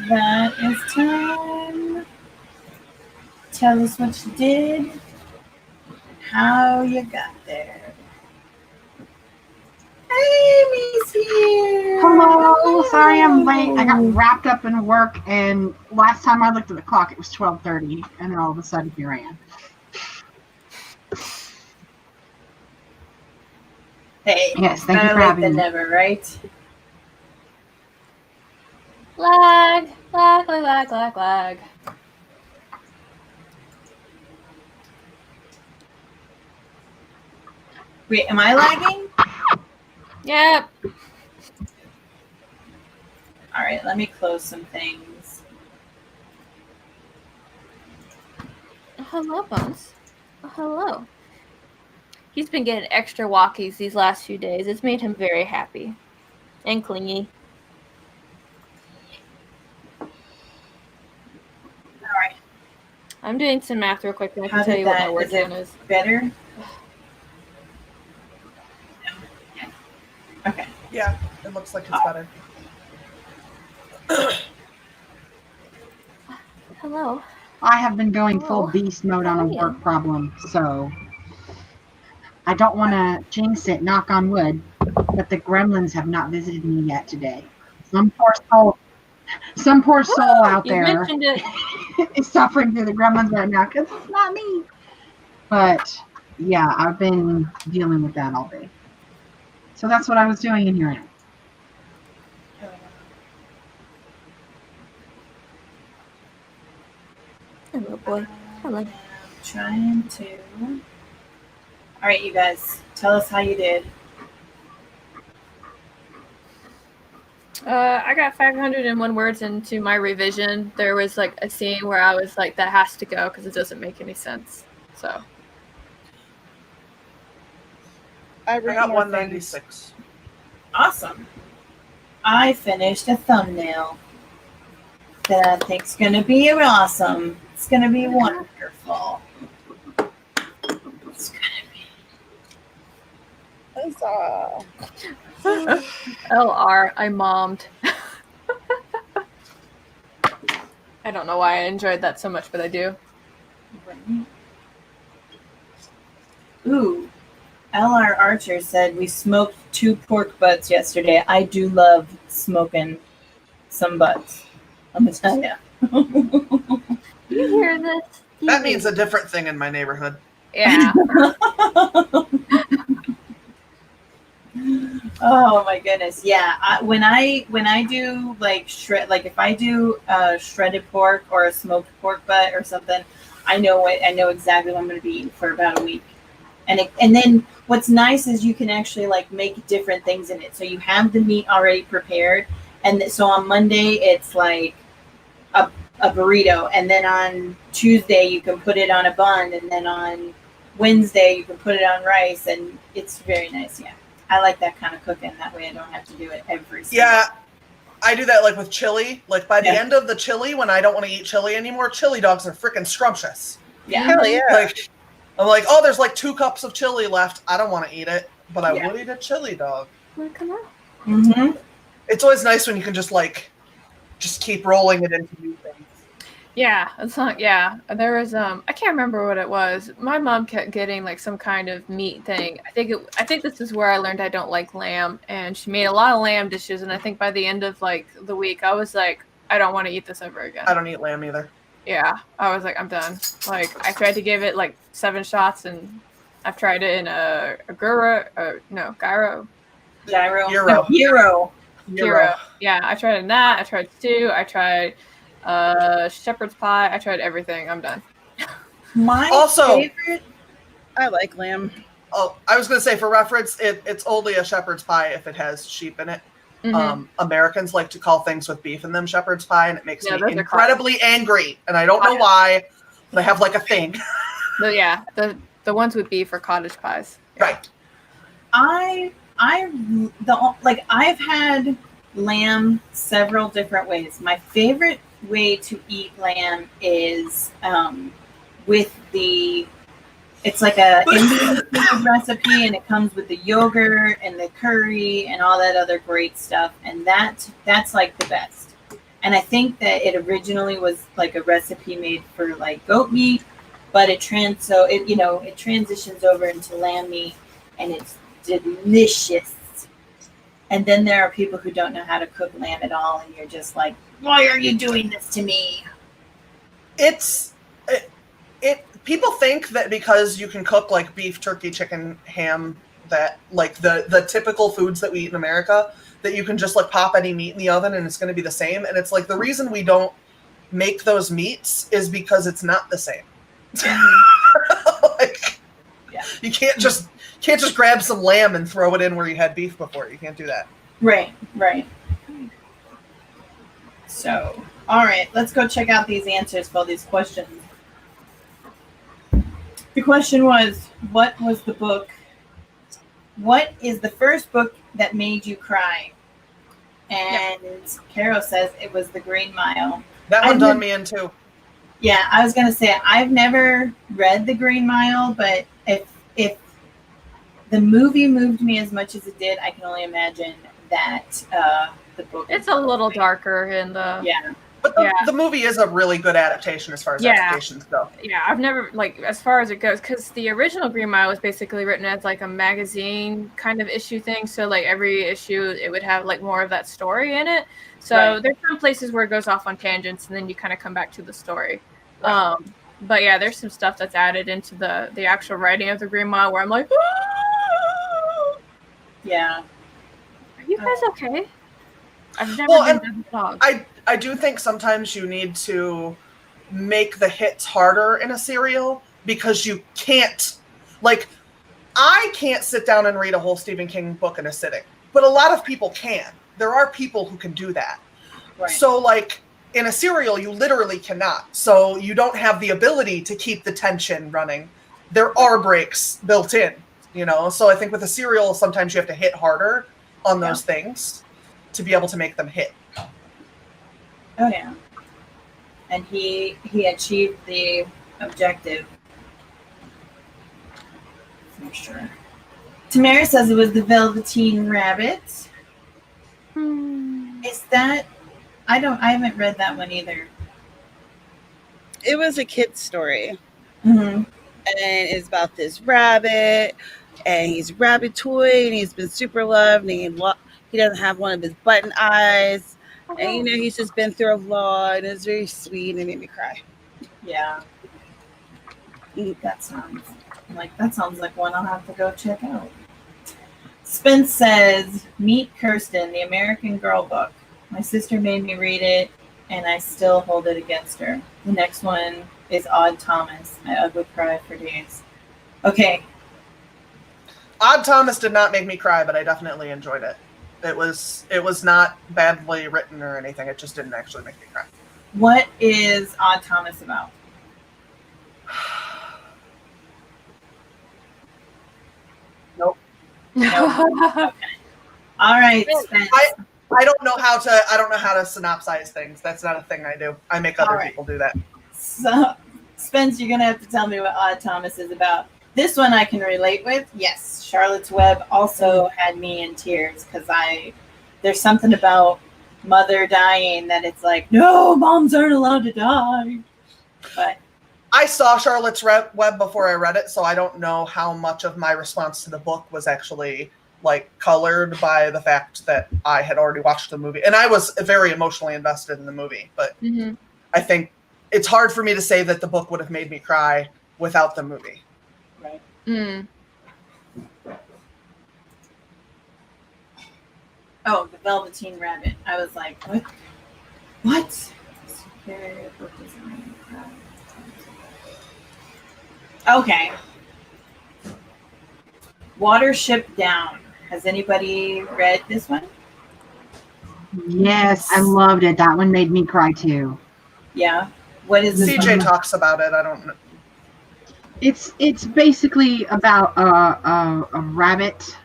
that is time. Tell us what you did, how you got there. Amy's here. Hello. Sorry I'm late. I got wrapped up in work, and last time I looked at the clock, it was 12:30, and then all of a sudden, here I am. Hey, Yes, thank you better for late having than me. never, right? Lag, lag, lag, lag, lag, lag. Wait, am I lagging? Yep. All right, let me close some things. Hello, Bones. Hello. He's been getting extra walkies these last few days. It's made him very happy and clingy. All right, I'm doing some math real quick, and I can how tell did you what my that? word Is it count is. better? Okay. Yeah, it looks like it's better. Hello. I have been going full Oh, beast mode on a how are work you? problem, so I don't want to jinx it, knock on wood, but the gremlins have not visited me yet today. Some poor soul out You there mentioned it. is suffering through the gremlins right now because it's not me. But yeah, I've been dealing with that all day. So that's what I was doing in here. Hello, boy. Hello. I'm trying to. All right, you guys, tell us how you did. I got 501 words into my revision. There was like a scene where I was like, that has to go because it doesn't make any sense. So I I read got more things. 196. Awesome. I finished a thumbnail that I think's gonna be awesome. It's gonna be wonderful. It's gonna be. Huzzah. LR, I mommed. I don't know why I enjoyed that so much, but I do. Ooh, LR Archer said we smoked 2 pork butts yesterday. I do love smoking some butts. I'm gonna tell ya. You hear this? That means a different thing in my neighborhood. Yeah. Oh my goodness, yeah. When I do like if I do shredded pork or a smoked pork butt or something, I know exactly what I'm going to be eating for about a week. And then what's nice is you can actually like make different things in it. So you have the meat already prepared, and so on Monday it's like a burrito, and then on Tuesday you can put it on a bun, and then on Wednesday you can put it on rice, and it's very nice. Yeah. I like that kind of cooking. That way I don't have to do it every single Yeah, I do that like with chili. Like by the Yeah. end of the chili, when I don't want to eat chili anymore, chili dogs are freaking scrumptious. Yeah. Hell yeah. Like, I'm like, oh, there's like 2 cups of chili left. I don't want to eat it, but I Yeah. would eat a chili dog. Well, come on. Mm-hmm. It's always nice when you can just keep rolling it into new things. Yeah, it's not. Yeah, there was. I can't remember what it was. My mom kept getting like some kind of meat thing. I think this is where I learned I don't like lamb, and she made a lot of lamb dishes. And I think by the end of like the week, I was like, I don't want to eat this ever again. I don't eat lamb either. Yeah, I was like, I'm done. Like I tried to give it like 7 shots, and I've tried it in a Carrow. Gyro. Gyro. Hero. Carrow. Yeah, I tried in that. I tried stew. I tried shepherd's pie. I tried everything. I'm done. My Also- favorite. I like lamb. Oh, I was going to say, for reference, it's only a shepherd's pie if it has sheep in it. Mhm. Americans like to call things with beef in them shepherd's pie, and it makes Yeah, me those are incredibly angry. And I don't know why, but I have like a thing. The ones with beef are cottage pies. Right. I've had lamb several different ways. My favorite way to eat lamb is with it's like a Indian food recipe, and it comes with the yogurt and the curry and all that other great stuff, and that's like the best. And I think that it originally was like a recipe made for like goat meat, but it transitions over into lamb meat, and it's delicious. And then there are people who don't know how to cook lamb at all, and you're just like, why are you doing this to me? People think that because you can cook like beef, turkey, chicken, ham, that like the typical foods that we eat in America, that you can just like pop any meat in the oven and it's going to be the same. And it's like the reason we don't make those meats is because it's not the same. Like, yeah. You can't just grab some lamb and throw it in where you had beef before. You can't do that. Right. So, all right, let's go check out these answers for all these questions. The question was, what is the first book that made you cry? And Carrow says it was The Green Mile. That one done me in too. Yeah, I was going to say, I've never read The Green Mile, but if the movie moved me as much as it did, I can only imagine that the book. It's a little darker in the... Yeah. But the movie is a really good adaptation as far as adaptations go. Yeah, I've never, like, as far as it goes, because the original Green Mile was basically written as, like, a magazine kind of issue thing. So, like, every issue, it would have, like, more of that story in it. So there's some places where it goes off on tangents, and then you kind of come back to the story. Right. But, yeah, there's some stuff that's added into the actual writing of the Green Mile where I'm like, ah! Yeah. Are you guys okay? I've never been to the dog. I do think sometimes you need to make the hits harder in a serial because you can't, like, I can't sit down and read a whole Stephen King book in a sitting, but a lot of people can. There are people who can do that. Right. So, like, in a serial, you literally cannot. So you don't have the ability to keep the tension running. There are breaks built in, you know? So I think with a serial, sometimes you have to hit harder on those things to be able to make them hit. Oh yeah, and he achieved the objective for sure. Tamara says it was the Velveteen Rabbit. Is that? I haven't read that one either. It was a kid's story, Mm-hmm. and it's about this rabbit, and he's a rabbit toy, and he's been super loved, and he doesn't have one of his button eyes. And, you know, he's just been through a lot, and it's very sweet, and it made me cry. Yeah. That sounds like one I'll have to go check out. Spence says, meet Kirsten, the American Girl book. My sister made me read it, and I still hold it against her. The next one is Odd Thomas. I would cry for days. Okay. Odd Thomas did not make me cry, but I definitely enjoyed it. It was not badly written or anything. It just didn't actually make me cry. What is Odd Thomas about? Nope. Okay. All right, Spence. I don't know how to synopsize things. That's not a thing I do. I make other people do that. So, Spence, you're gonna have to tell me what Odd Thomas is about. This one I can relate with. Yes, Charlotte's Web also had me in tears because there's something about mother dying that it's like, no, moms aren't allowed to die. But I saw Charlotte's Web before I read it, so I don't know how much of my response to the book was actually like colored by the fact that I had already watched the movie. And I was very emotionally invested in the movie, but I think it's hard for me to say that the book would have made me cry without the movie. Right. Oh, the Velveteen Rabbit. I was like, what? Okay. Watership Down. Has anybody read this one? Yes, I loved it. That one made me cry too. Yeah. What is this? CJ talks about it. I don't know. It's basically about a rabbit.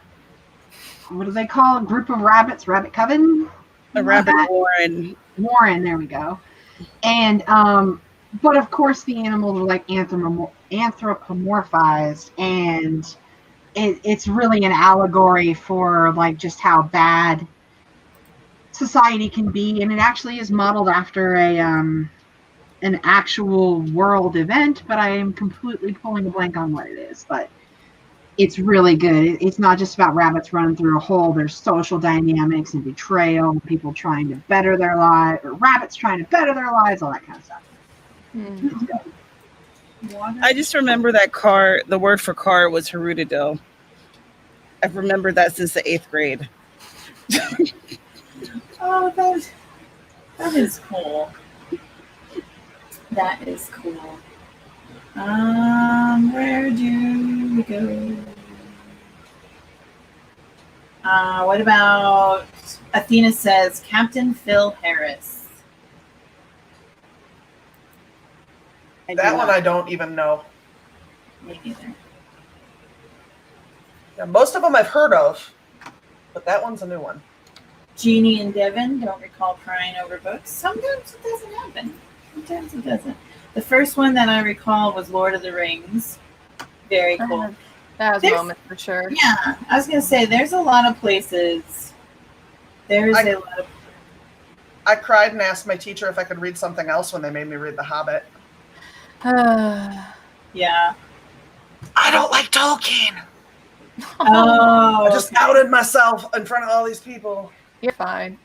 What do they call it? Group of rabbits? Rabbit coven? A rabbit warren. Warren, there we go. And but of course the animals are like anthropomorphized, and it's really an allegory for like just how bad society can be, and it actually is modeled after an actual world event, but I am completely pulling a blank on what it is. But it's really good. It's not just about rabbits running through a hole. There's social dynamics and betrayal, and people trying to better their lives, or rabbits trying to better their lives, all that kind of stuff. I just remember that car, the word for car was Harudadill. I've remembered that since the 8th grade. Oh, that is cool. That is cool. Where do we go? What about Athena says Captain Phil Harris? That one I don't even know. Me neither. Yeah, most of them I've heard of, but that one's a new one. Jeannie and Devin don't recall crying over books. Sometimes it doesn't happen. Sometimes it doesn't. The first one that I recall was Lord of the Rings. Very cool. That was a moment for sure. Yeah, I was going to say, there's a lot of places. I cried and asked my teacher if I could read something else when they made me read The Hobbit. Yeah. I don't like Tolkien. Oh. I just outed myself in front of all these people. You're fine.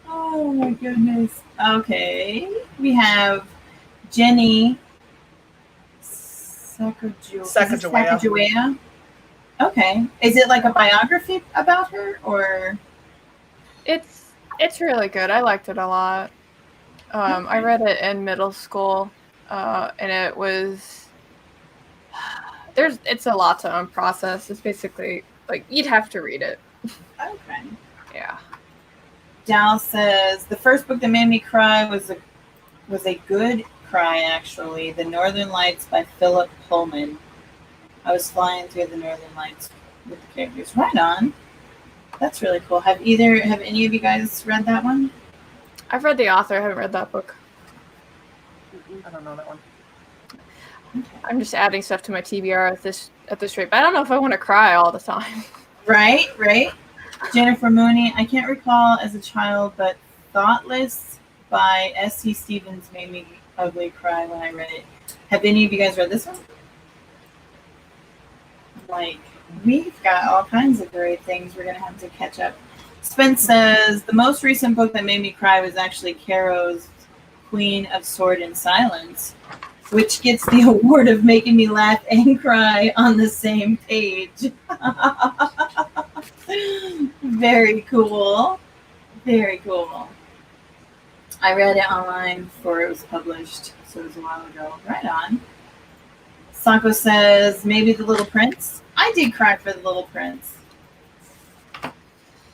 Oh my goodness. Okay. We have Jenny Sacagawea. Okay. Is it like a biography about her, or? It's really good. I liked it a lot. I read it in middle school, and it was it's a lot to unprocess. It's basically like you'd have to read it. Okay. Yeah. Dal says the first book that made me cry was a good cry, actually. The Northern Lights by Philip Pullman. I was flying through the Northern Lights with the characters. Right on. That's really cool. Have any of you guys read that one? I've read the author. I haven't read that book. I don't know that one. Okay. I'm just adding stuff to my TBR at this rate. But I don't know if I want to cry all the time. Right. Jennifer Mooney. I can't recall as a child, but Thoughtless by S.C. Stevens made me ugly cry when I read it. Have any of you guys read this one? Like, we've got all kinds of great things we're going to have to catch up. Spence says, the most recent book that made me cry was actually Carrow's Queen of Sword and Silence, which gets the award of making me laugh and cry on the same page. Very cool. Very cool. I read it online before it was published, so it was a while ago. Right on. Sako says, maybe The Little Prince. I did cry for The Little Prince.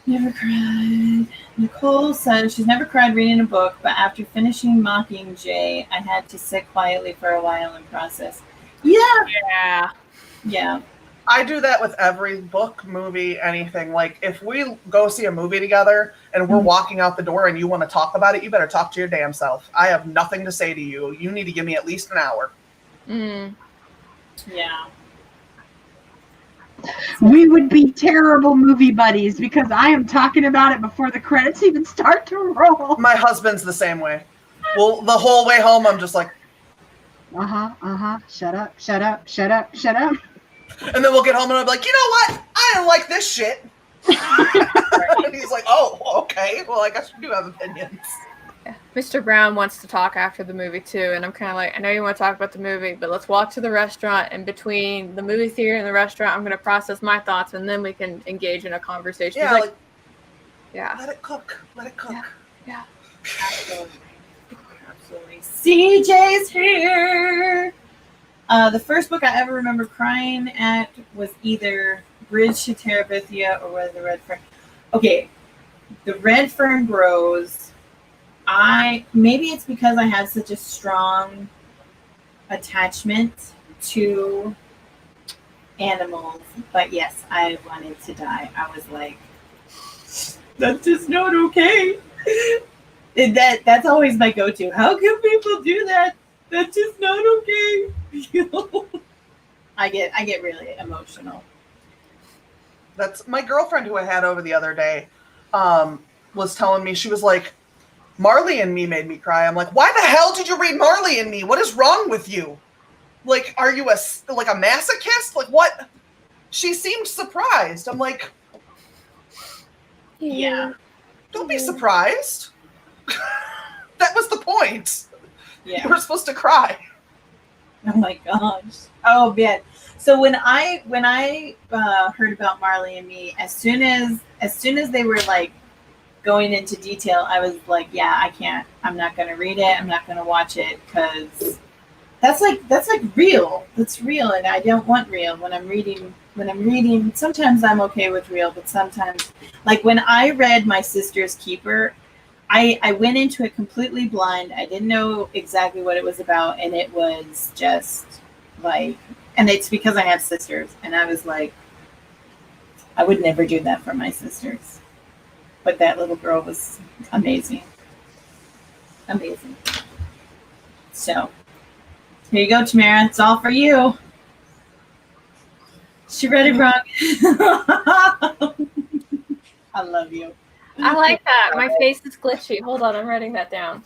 Never cried. Nicole says she's never cried reading a book, but after finishing Mockingjay, I had to sit quietly for a while and process. Yeah. I do that with every book, movie, anything. Like, if we go see a movie together and we're walking out the door and you want to talk about it, you better talk to your damn self. I have nothing to say to you. You need to give me at least an hour. Yeah. We would be terrible movie buddies because I am talking about it before the credits even start to roll. My husband's the same way. Well, the whole way home, I'm just like, Shut up. and then we'll get home and I'll be like, you know what? I don't like this shit. And he's like, oh, okay. Well, I guess you do have opinions. Yeah. Mr. Brown wants to talk after the movie too, and I'm kind of like, I know you want to talk about the movie, but let's walk to the restaurant, and between the movie theater and the restaurant, I'm going to process my thoughts, and then we can engage in a conversation. Yeah, let it cook. Yeah. Absolutely. CJ's here. The first book I ever remember crying at was either Bridge to Terabithia or was The Red Fern. Okay, The Red Fern Grows. Maybe it's because I had such a strong attachment to animals, but yes, I wanted to die. I was like, that's just not okay. That's always my go-to. How can people do that? That's just not okay. I get really emotional. That's my girlfriend who I had over the other day, was telling me, she was like, Marley and Me made me cry. I'm like, why the hell did you read Marley and Me? What is wrong with you? Like, are you a masochist? Like, what? She seemed surprised. I'm like, Yeah. don't be surprised. That was the point. Yeah. You were supposed to cry. Oh my gosh. Oh man. So when I heard about Marley and Me, as soon as they were like going into detail, I was like, yeah, I can't. I'm not gonna read it. I'm not gonna watch it because that's like real. That's real, and I don't want real when I'm reading. Sometimes I'm okay with real, but sometimes, like when I read My Sister's Keeper, I went into it completely blind. I didn't know exactly what it was about, and it was just like, and it's because I have sisters, and I was like, I would never do that for my sisters. But that little girl was amazing. Amazing. So, here you go, Tamara. It's all for you. She read it wrong. I love you. I like that. My face is glitchy. Hold on, I'm writing that down.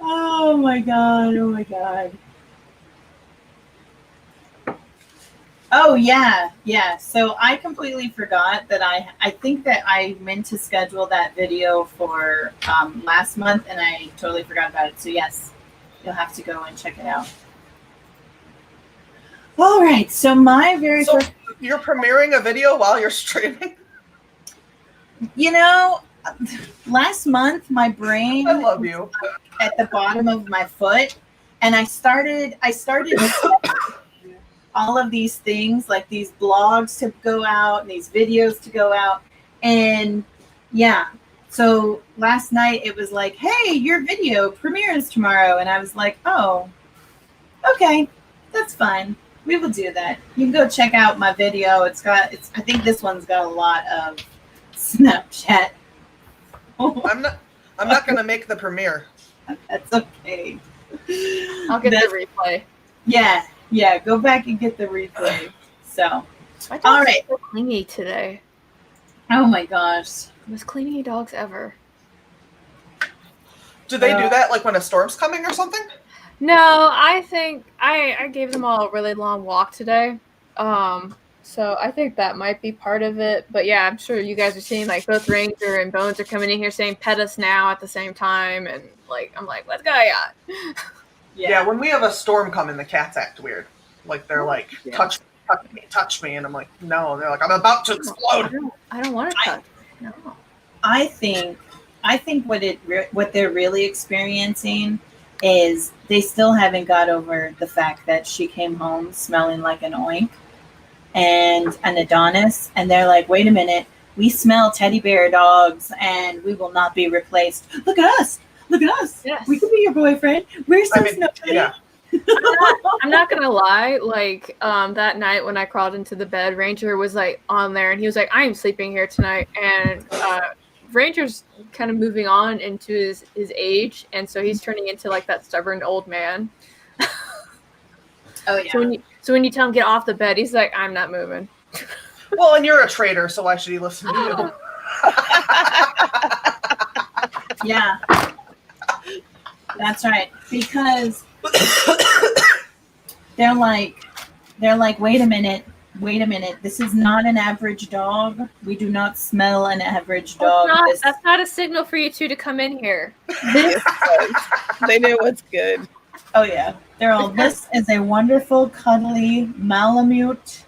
Oh my god. Oh my god. Oh yeah. Yeah. So I completely forgot that I think that I meant to schedule that video for last month and I totally forgot about it. So yes, you'll have to go and check it out. All right. So my very first. You're premiering a video while you're streaming? You know, last month my brain I love you. at the bottom of my foot, and I started all of these things, like these blogs to go out and these videos to go out, and yeah. So last night it was like, hey, your video premieres tomorrow, and I was like, oh, okay, that's fine. We will do that. You can go check out my video. I think this one's got a lot of Snapchat. I'm not gonna make the premiere. That's okay. I'll get the replay. Yeah. Go back and get the replay. So, My dog's all right. so clingy today. Oh my gosh. Most clingy dogs ever. Do they do that like when a storm's coming or something? No, I think I gave them all a really long walk today. So I think that might be part of it. But yeah, I'm sure you guys are seeing like both Ranger and Bones are coming in here saying pet us now at the same time. And like, I'm like, what's going on? Yeah, when we have a storm coming, the cats act weird. Like they're like, touch me. And I'm like, no. They're like, I'm about to explode. I don't want to touch. No. I think what they're really experiencing is they still haven't got over the fact that she came home smelling like an Oink and an Adonis, and they're like, wait a minute, we smell teddy bear dogs and we will not be replaced. Look at us. Yes. We could be your boyfriend. We're so snugly. Yeah. I'm not gonna lie, like that night when I crawled into the bed, Ranger was like on there and he was like, I am sleeping here tonight, and Ranger's kind of moving on into his age, and so he's turning into like that stubborn old man. Oh yeah. So when you tell him get off the bed, he's like, I'm not moving. Well, and you're a traitor, so why should he listen to you? Yeah. That's right. Because they're like, wait a minute. This is not an average dog. We do not smell an average dog. That's not a signal for you two to come in here. They know what's good. Oh yeah. They're all, this is a wonderful, cuddly Malamute.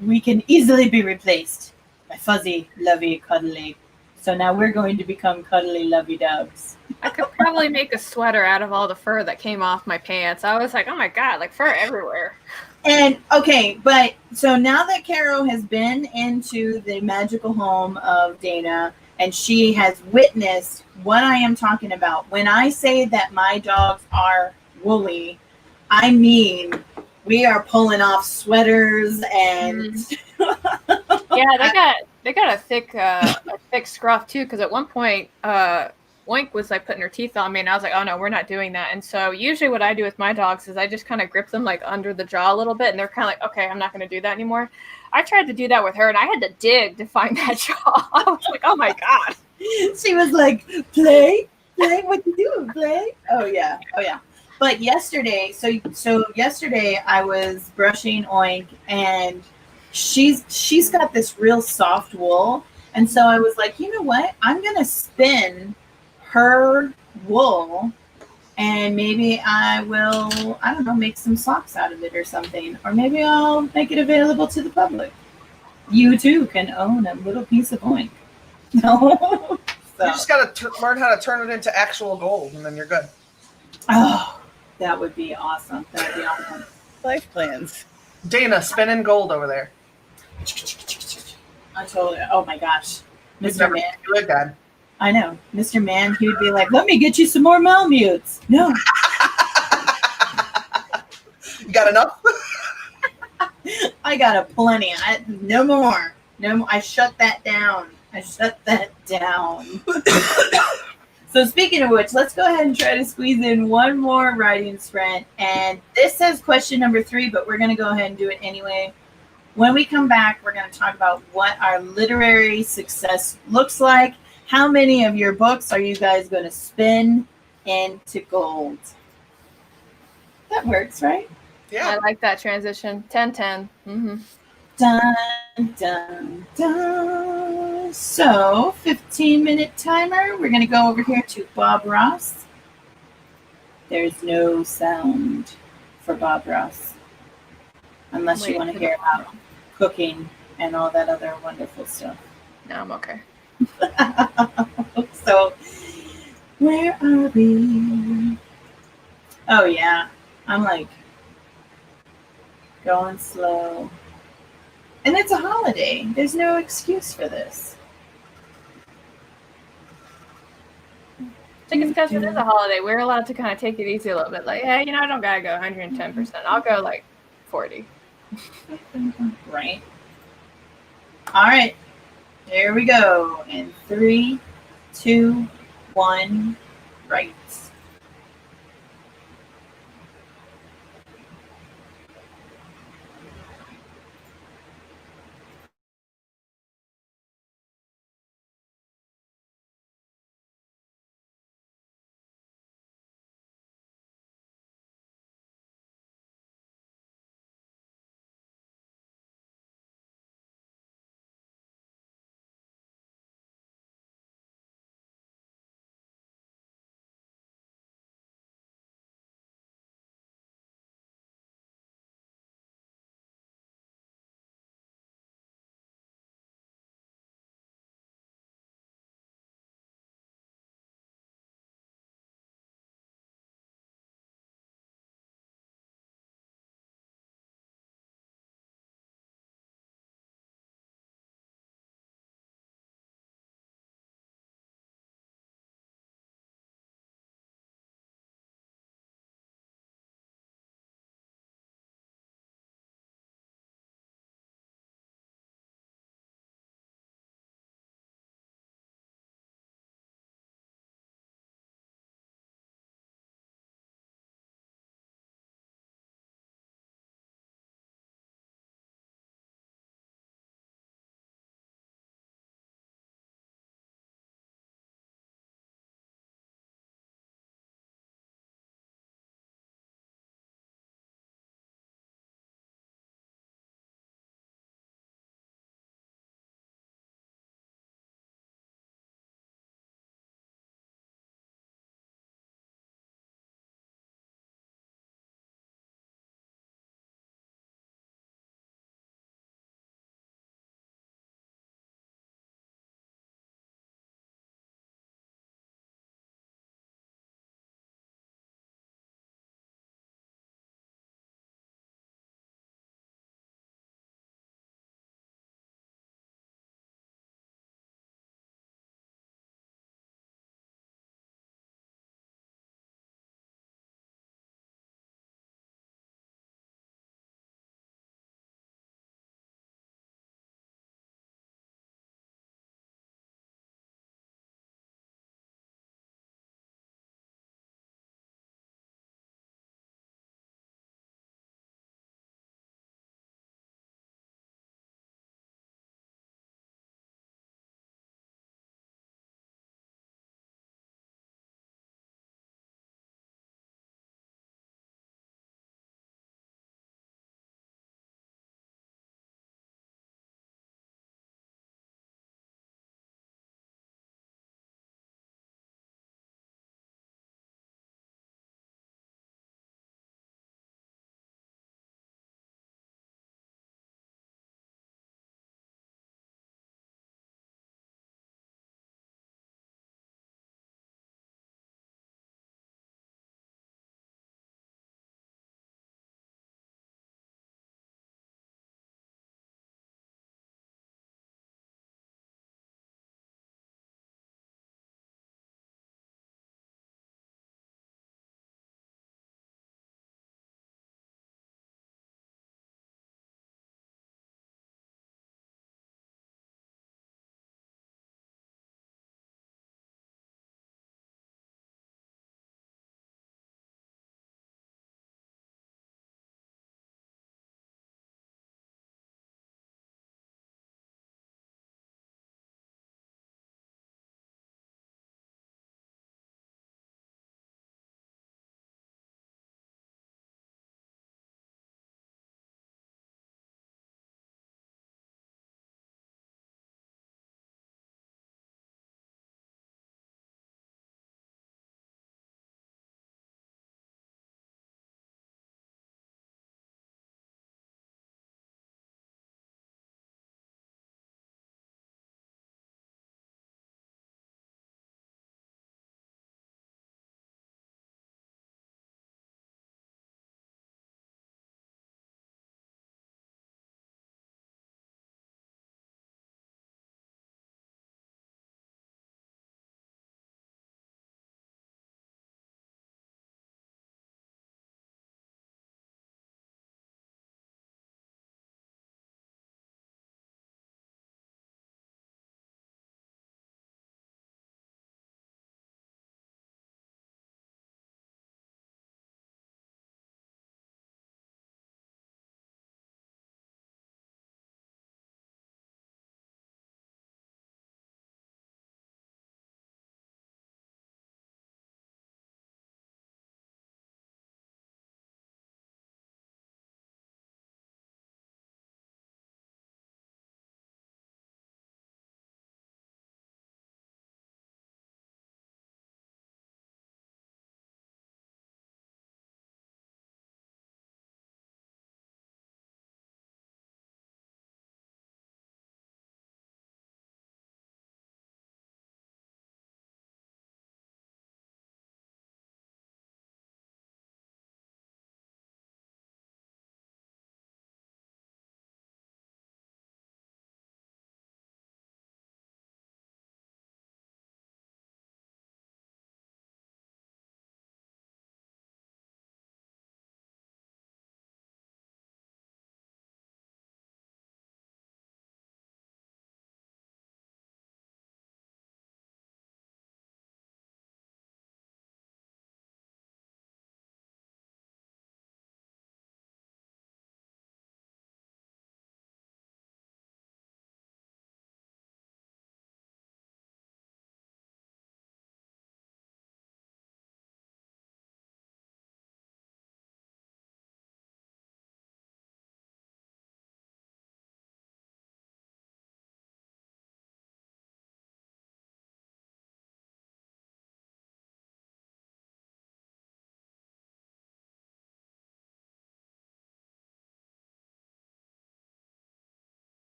We can easily be replaced by fuzzy, lovey, cuddly. So now we're going to become cuddly, lovey dogs. I could probably make a sweater out of all the fur that came off my pants. I was like, oh my God, like fur everywhere. And okay, but so now that Carrow has been into the magical home of Dana and she has witnessed what I am talking about, when I say that my dogs are woolly, I mean we are pulling off sweaters and yeah, they got a thick scruff too. Because at one point, Oink was like putting her teeth on me, and I was like, oh no, we're not doing that. And so usually what I do with my dogs is I just kind of grip them like under the jaw a little bit, and they're kind of like, okay, I'm not going to do that anymore. I tried to do that with her, and I had to dig to find that jaw. I was like, oh my God. She was like, play, what you doing, play? Oh yeah. But yesterday, so yesterday I was brushing Oink, and she's got this real soft wool, and so I was like, you know what? I'm gonna spin her wool, and maybe I will, I don't know, make some socks out of it or something, or maybe I'll make it available to the public. You too can own a little piece of Oink. No. So. You just got to learn how to turn it into actual gold, and then you're good. Oh, that would be awesome. Life plans. Dana, spinning gold over there. I told her, oh my gosh. Mr. Man. Good, Dad. I know. Mr. Man, he would be like, let me get you some more Malamutes. No. You got enough? I got a plenty. No more. No more. I shut that down. So speaking of which, let's go ahead and try to squeeze in one more writing sprint. And this says question number 3, but we're going to go ahead and do it anyway. When we come back, we're going to talk about what our literary success looks like. How many of your books are you guys going to spin into gold? That works, right? Yeah. I like that transition. 10-10. Mm-hmm. Dun, dun, dun. So, 15-minute timer. We're going to go over here to Bob Ross. There's no sound for Bob Ross. Unless you want to hear about cooking and all that other wonderful stuff. No, I'm okay. So, where are we? Oh, yeah. I'm like going slow. And it's a holiday. There's no excuse for this. I think it's because it is a holiday. We're allowed to kind of take it easy a little bit. Like, hey, I don't got to go 110%. I'll go like 40. Right. All right. There we go. In 3, 2, 1, right.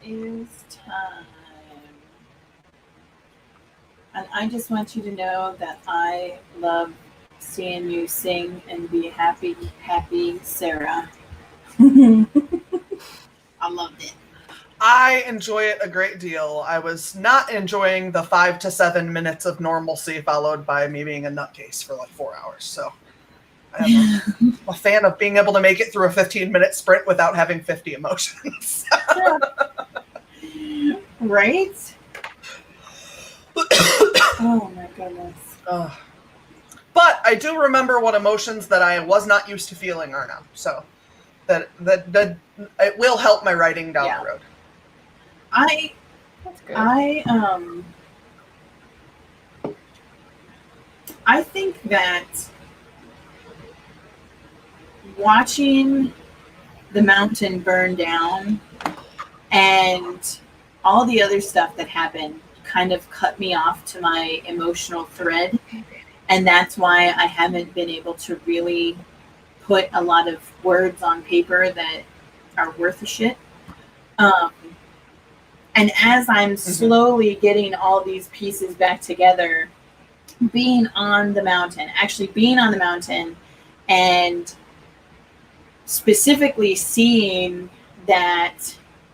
is time. And I just want you to know that I love seeing you sing and be happy, happy Sarah. I loved it. I enjoy it a great deal. I was not enjoying the 5 to 7 minutes of normalcy followed by me being a nutcase for like 4 hours. So I'm a fan of being able to make it through a 15-minute sprint without having 50 emotions. Right? Oh my goodness. But I do remember what emotions that I was not used to feeling are now. So that it will help my writing down the road. That's good. I think that watching the mountain burn down and all the other stuff that happened kind of cut me off to my emotional thread. And that's why I haven't been able to really put a lot of words on paper that are worth a shit. And as I'm slowly getting all these pieces back together, being on the mountain and specifically seeing that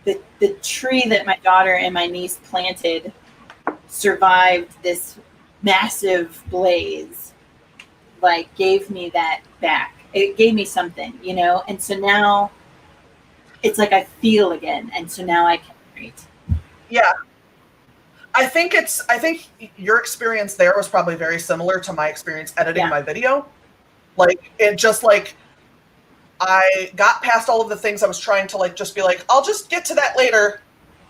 the tree that my daughter and my niece planted survived this massive blaze, like gave me that back. It gave me something, you know? And so now it's like I feel again. And so now I can write. Yeah. I think your experience there was probably very similar to my experience editing my video. Like, it just like, I got past all of the things I was trying to like, just be like, I'll just get to that later.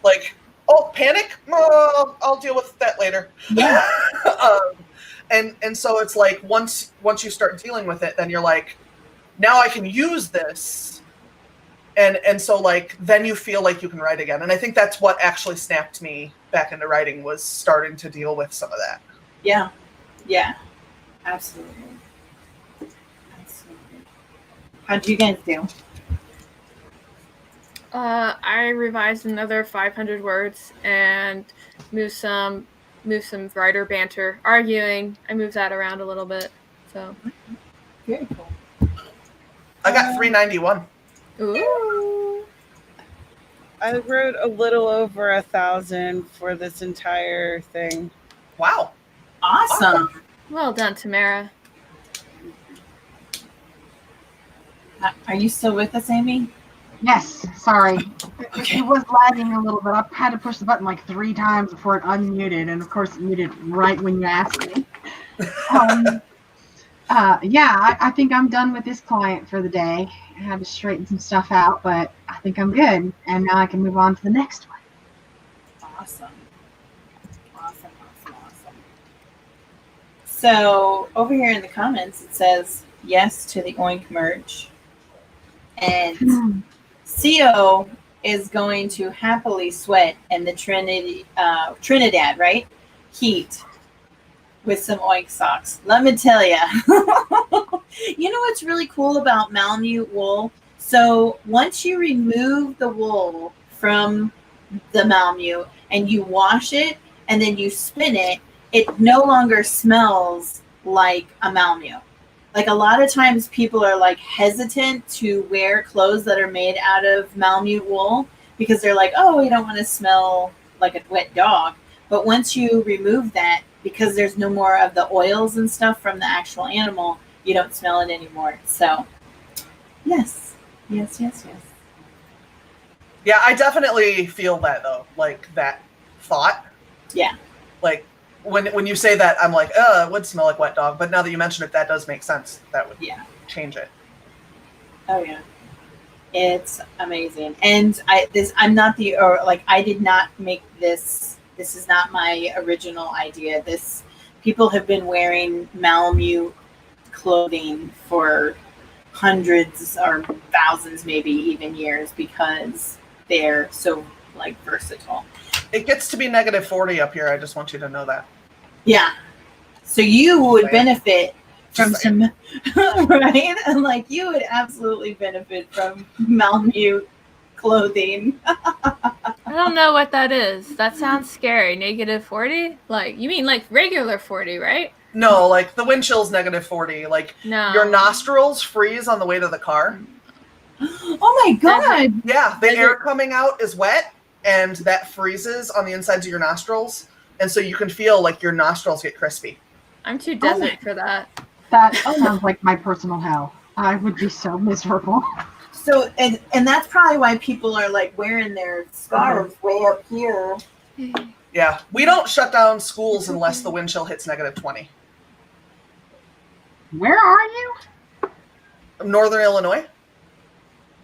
Like, oh, panic? I'll deal with that later. Yeah. And so it's like, once you start dealing with it, then you're like, now I can use this. And so like, then you feel like you can write again. And I think that's what actually snapped me back into writing, was starting to deal with some of that. Yeah. Yeah. Absolutely. How'd you guys do? I revised another 500 words and moved some writer banter, arguing. I moved that around a little bit. So Very cool. I got 391. ooh. I wrote a little over 1,000 for this entire thing. Wow. Awesome. Well done, Tamara. Are you still with us, Amy? Yes, sorry. It was lagging a little bit. I had to push the button like 3 times before it unmuted, and of course it muted right when you asked me. I think I'm done with this client for the day. I had to straighten some stuff out, but I think I'm good, and now I can move on to the next one. Awesome. So over here in the comments, it says yes to the Oink merch. And CO is going to happily sweat in the Trinidad, right? Heat with some Oink socks. Let me tell you. You know what's really cool about Malamute wool? So once you remove the wool from the Malamute and you wash it and then you spin it, it no longer smells like a Malamute. Like a lot of times people are like hesitant to wear clothes that are made out of Malamute wool because they're like, oh, we don't want to smell like a wet dog. But once you remove that, because there's no more of the oils and stuff from the actual animal, you don't smell it anymore. So yes. Yeah, I definitely feel that though, like that thought. Yeah. Like when you say that, I'm like, it would smell like wet dog. But now that you mention it, that does make sense. That would change it. Oh yeah. It's amazing. And I did not make this. This is not my original idea. People have been wearing Malamute clothing for hundreds or thousands, maybe even years, because they're so like versatile. It gets to be -40 up here. I just want you to know that. Yeah. So you would benefit from some, right? Like you would absolutely benefit from Malamute clothing. I don't know what that is. That sounds scary. -40? Like, you mean like regular 40, right? No, like the wind chill's -40. Like No. your nostrils freeze on the way to the car. Oh my god! Yeah, the air coming out is wet, and that freezes on the insides of your nostrils, and so you can feel like your nostrils get crispy. I'm too desert for that. That sounds like my personal hell. I would be so miserable. So, and that's probably why people are like wearing their scarves way up here. Yeah, we don't shut down schools unless the wind chill hits -20. Where are you? Northern Illinois.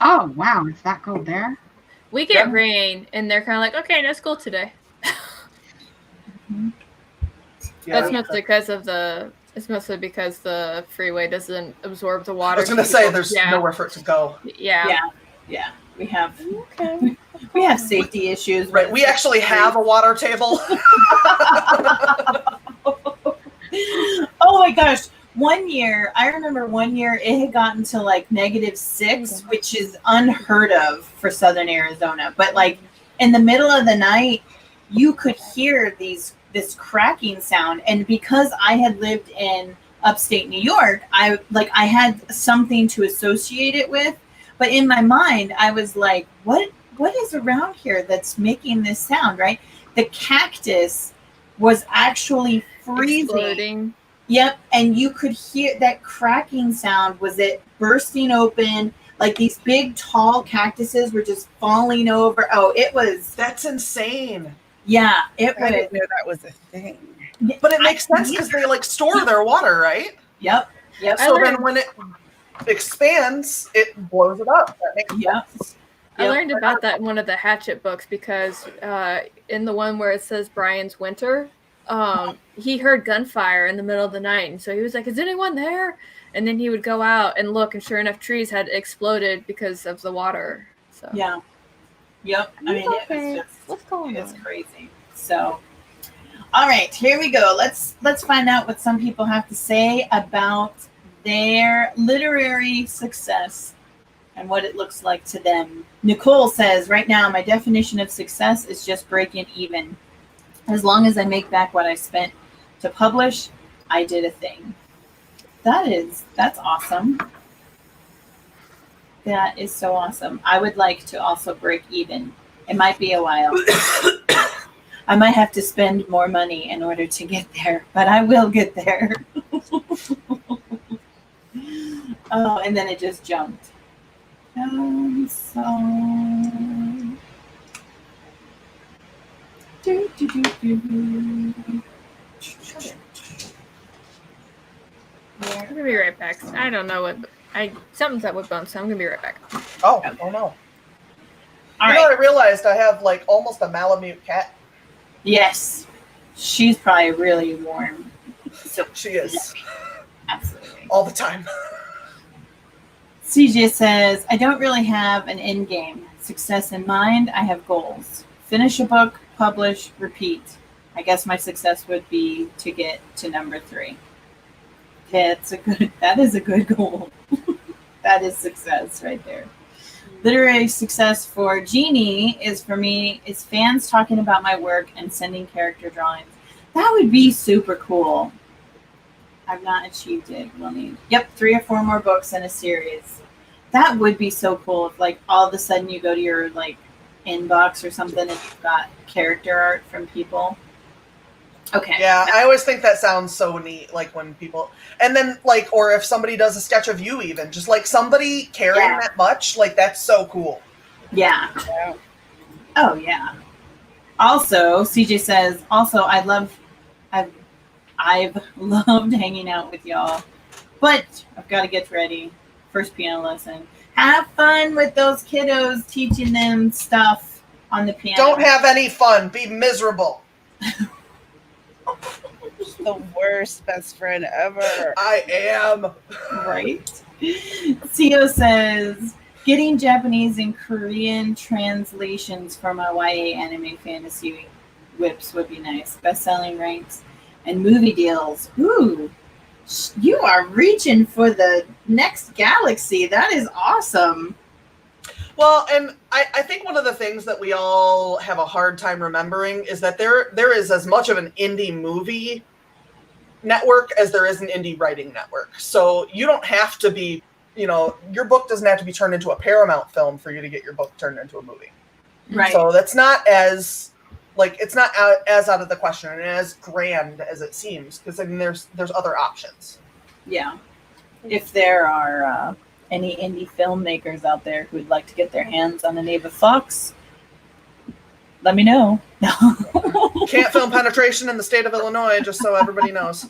Oh, wow. It's that cold there? We get rain, and they're kind of like, okay, no school today. Yeah, That's mostly because of it's mostly because the freeway doesn't absorb the water. I was going to say there's nowhere for it to go. Yeah. We have we have safety issues. Right, we actually have a water table. Oh my gosh. I remember one year it had gotten to like -6, which is unheard of for Southern Arizona. But like in the middle of the night, you could hear this cracking sound. And because I had lived in upstate New York, I had something to associate it with. But in my mind, I was like, what is around here that's making this sound, right? The cactus was actually freezing. Exploding. Yep, and you could hear that cracking sound. Was it bursting open? Like these big, tall cactuses were just falling over. Oh, it was... That's insane. Yeah, I didn't know that was a thing. But it makes sense because they like store their water, right? Yep. So then when it expands, it blows it up. That makes sense. I learned about that in one of the Hatchet books because in the one where it says Brian's Winter, he heard gunfire in the middle of the night. And so he was like, is anyone there? And then he would go out and look, and sure enough, trees had exploded because of the water. So Yeah. Yep. I mean, it was just... What's going on? It's crazy. So, all right, here we go. Let's find out what some people have to say about their literary success and what it looks like to them. Nicole says, right now, my definition of success is just breaking even. As long as I make back what I spent to publish, I did a thing. That's awesome. That is so awesome. I would like to also break even. It might be a while. I might have to spend more money in order to get there, but I will get there. Oh, and then it just jumped. I'm gonna be right back. I don't know what something's up with Bones, so I'm gonna be right back. Oh no. All right. I realized I have like almost a Malamute cat. Yes. She's probably really warm. So she is. Absolutely. All the time. CJ says, I don't really have an end game success in mind. I have goals. Finish a book, publish, repeat. I guess my success would be to get to number 3. That is a good goal. That is success right there. Literary success for Jeannie is fans talking about my work and sending character drawings. That would be super cool. I've not achieved it. 3 or 4 more books in a series. That would be so cool if like all of a sudden you go to your like inbox or something and you've got character art from people. Okay. Yeah, I always think that sounds so neat, like when people, and then like, or if somebody does a sketch of you even, just like somebody caring that much, like that's so cool. Yeah. Oh yeah. Also, CJ says, I've loved hanging out with y'all, but I've got to get ready. First piano lesson. Have fun with those kiddos, teaching them stuff on the piano. Don't have any fun. Be miserable. The worst best friend ever. I am. Right. Theo says, getting Japanese and Korean translations for my YA anime fantasy whips would be nice. Best-selling ranks and movie deals. Ooh, you are reaching for the next galaxy. That is awesome. Well, and I think one of the things that we all have a hard time remembering is that there is as much of an indie movie network as there is an indie writing network. So you don't have to be, your book doesn't have to be turned into a Paramount film for you to get your book turned into a movie. Right. So that's not as, it's not as out of the question and as grand as it seems, because I mean, there's other options. Yeah. If there are any indie filmmakers out there who would like to get their hands on an Ava Fox, let me know. Can't film penetration in the state of Illinois, just so everybody knows.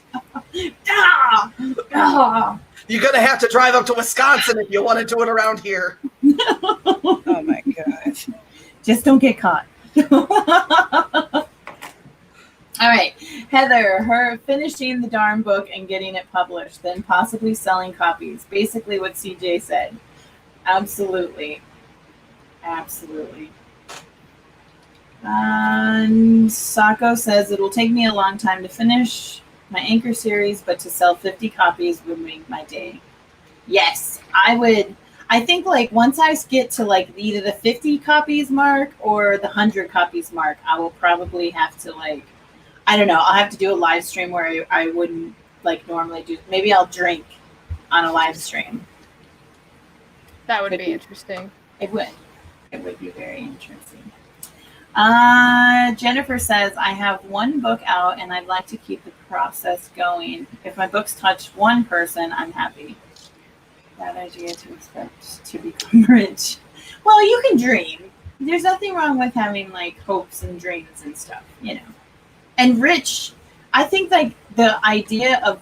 Ah! Ah! You're going to have to drive up to Wisconsin if you want to do it around here. Oh my god. Just don't get caught. All right. Heather, her finishing the darn book and getting it published, then possibly selling copies. Basically what CJ said. Absolutely. Absolutely. And Sako says, it'll take me a long time to finish my Anchor series, but to sell 50 copies would make my day. Yes, I would. I think once I get to either the 50 copies mark or the 100 copies mark, I will probably have to I don't know. I'll have to do a live stream where I wouldn't normally do. Maybe I'll drink on a live stream. That would be interesting. It would. It would be very interesting. Jennifer says, I have one book out and I'd like to keep the process going. If my books touch one person, I'm happy. Bad idea to expect to become rich. Well, you can dream. There's nothing wrong with having hopes and dreams and stuff, And rich, I think the idea of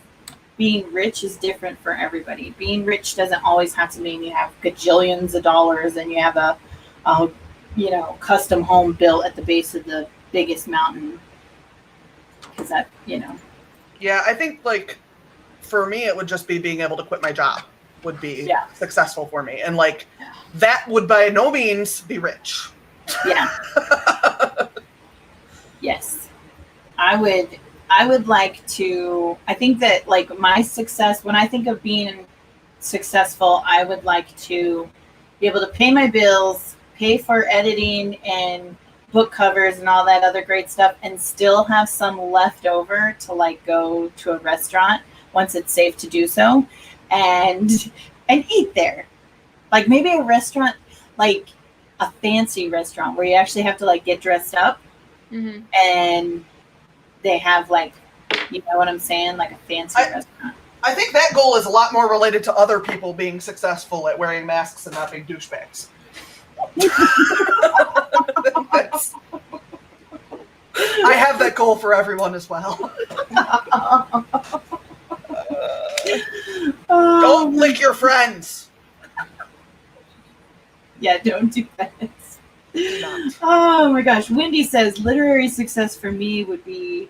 being rich is different for everybody. Being rich doesn't always have to mean you have gajillions of dollars and you have a custom home built at the base of the biggest mountain. Because that, Yeah, I think for me, it would just be being able to quit my job would be successful for me. And that would by no means be rich. Yeah. Yes. I would like to, I think that my success, when I think of being successful, I would like to be able to pay my bills, pay for editing and book covers and all that other great stuff, and still have some left over to go to a restaurant once it's safe to do so and eat there. Maybe a restaurant, a fancy restaurant where you actually have to get dressed up and they have you know what I'm saying? A fancy restaurant. I think that goal is a lot more related to other people being successful at wearing masks and not being douchebags. I have that goal for everyone as well. Don't lick your friends. Yeah, don't do that. Do not. Oh my gosh. Wendy says literary success for me would be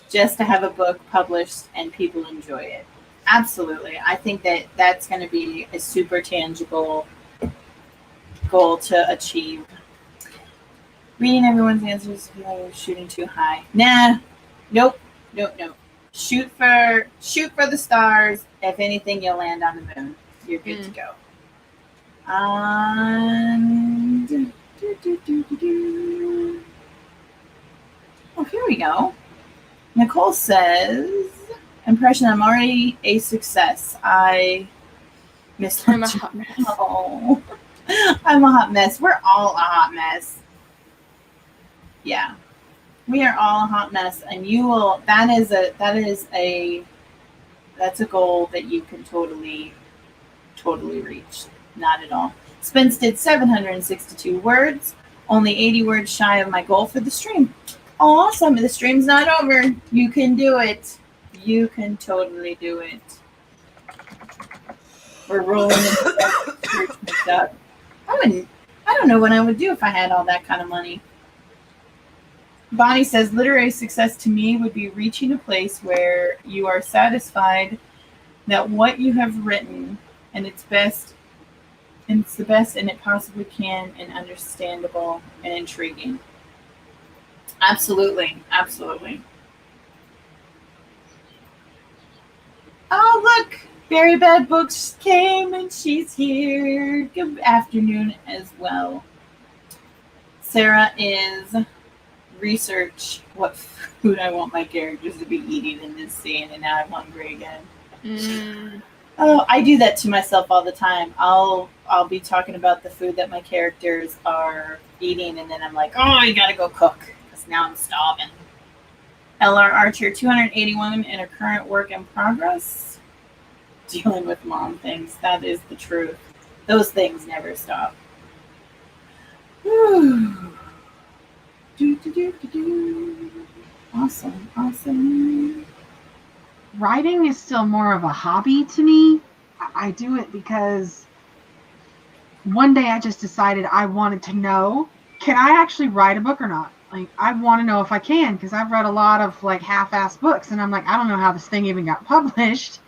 just to have a book published and people enjoy it. Absolutely. I think that's going to be a super tangible goal to achieve. Reading everyone's answers, shooting too high. Nah. Nope. Shoot for the stars. If anything, you'll land on the moon. You're good to go. And oh, here we go. Nicole says, impression, I'm already a success. I miss I'm a hot mess. Oh, I'm a hot mess. We're all a hot mess. Yeah. We are all a hot mess, and that's a goal that you can totally reach. Not at all. Spence did 762 words, only 80 words shy of my goal for the stream. Awesome. The stream's not over. You can do it. You can totally do it. We're rolling into church mixed up. I don't know what I would do if I had all that kind of money. Bonnie says, literary success to me would be reaching a place where you are satisfied that what you have written and it's the best and it possibly can, and understandable and intriguing. Absolutely. Absolutely. Oh, look. Very Bad Books came and she's here. Good afternoon as well. Sarah is research what food I want my characters to be eating in this scene, and now I'm hungry again. Oh, I do that to myself all the time. I'll be talking about the food that my characters are eating, and then I'm like, oh, I gotta go cook because now I'm starving. LR Archer, 281 in a current work in progress. Dealing with mom things. That is the truth. Those things never stop. Whew. Awesome. Writing is still more of a hobby to me. I do it because one day I just decided I wanted to know, can I actually write a book or not? Like, I want to know if I can, because I've read a lot of like half-assed books, and I'm like, I don't know how this thing even got published.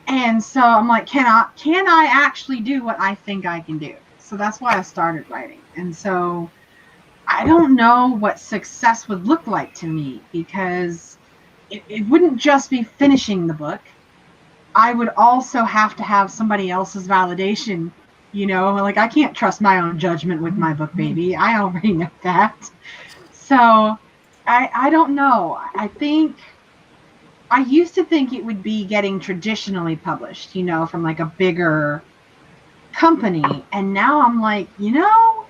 And so I'm like, can I actually do what I think I can do? So that's why I started writing. And so I don't know what success would look like to me, because it wouldn't just be finishing the book. I would also have to have somebody else's validation. You know, like, I can't trust my own judgment with my book, baby. I already know that. So I don't know. I used to think it would be getting traditionally published, you know, from like a bigger company. And now I'm like, you know,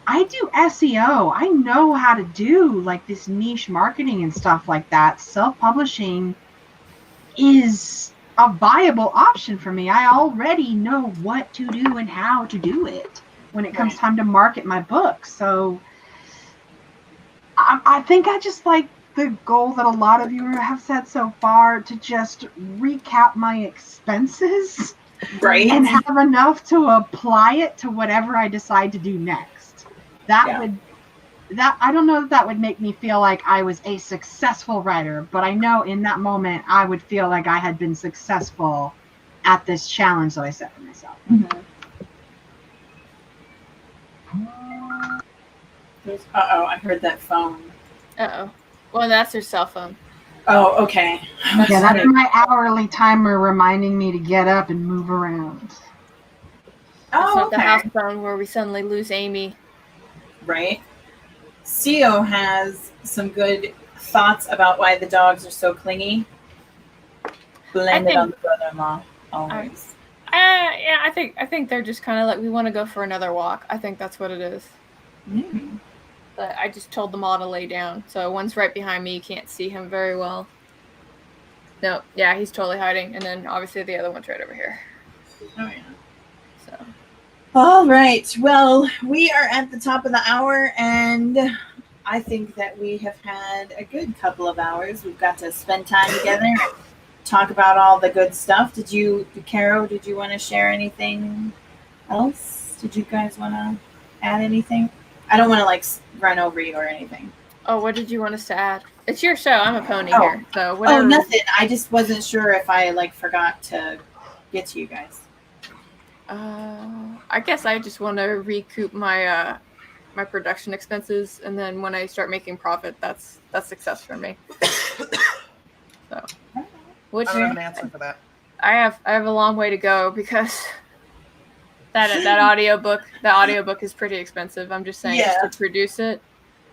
I do SEO. I know how to do like this niche marketing and stuff like that. Self-publishing is a viable option for me. I already know what to do and how to do it when it comes time to market my book. So I think I just like the goal that a lot of you have said so far, to just recap my expenses, Right. and have enough to apply it to whatever I decide to do next. I don't know if that would make me feel like I was a successful writer, but I know in that moment I would feel like I had been successful at this challenge that I set for myself. Mm-hmm. Uh-oh, I heard that phone. Uh-oh. Well, that's her cell phone. Oh, okay. That's my hourly timer reminding me to get up and move around. It's Oh, not the okay. house phone where we suddenly lose Amy. Right. CEO has some good thoughts about why the dogs are so clingy. Blame it on the brother-in-law, always. Yeah, I think they're just kind of like, we want to go for another walk. I think that's what it is. Mm. But I just told them all to lay down. So one's right behind me. You can't see him very well. No, yeah, he's totally hiding. And then obviously the other one's right over here. Oh, yeah. So. All right. Well, we are at the top of the hour, and I think that we have had a good couple of hours. We've got to spend time together, talk about all the good stuff. Carrow, did you want to share anything else? Did you guys want to add anything? I don't want to like run over you or anything. Oh, what did you want us to add? It's your show. I'm a pony here, so whatever. Oh, nothing. I just wasn't sure if I like forgot to get to you guys. I guess I just want to recoup my my production expenses, and then when I start making profit, that's success for me. So, which I don't have an answer for that. I have a long way to go, because that audiobook is pretty expensive. I'm just saying, just to produce it.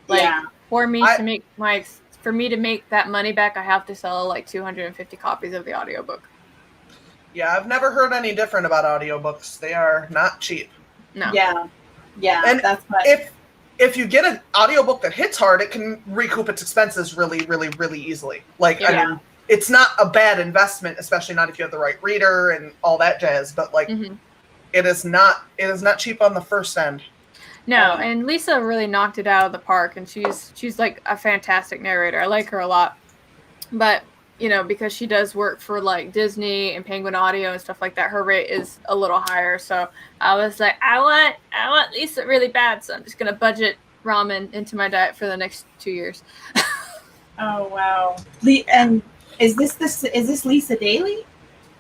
Like, for me to make that money back, I have to sell like 250 copies of the audiobook. Yeah, I've never heard any different about audiobooks. They are not cheap. No. Yeah. And that's what. If you get an audiobook that hits hard, it can recoup its expenses really, really, really easily. Like, I mean, it's not a bad investment, especially not if you have the right reader and all that jazz. But like, it is not cheap on the first end. No, and Lisa really knocked it out of the park, and she's like a fantastic narrator. I like her a lot. But, you know, because she does work for like Disney and Penguin Audio and stuff like that, her rate is a little higher. So I was like, I want Lisa really bad, so I'm just gonna budget ramen into my diet for the next 2 years. Oh wow! And is this Lisa Daly?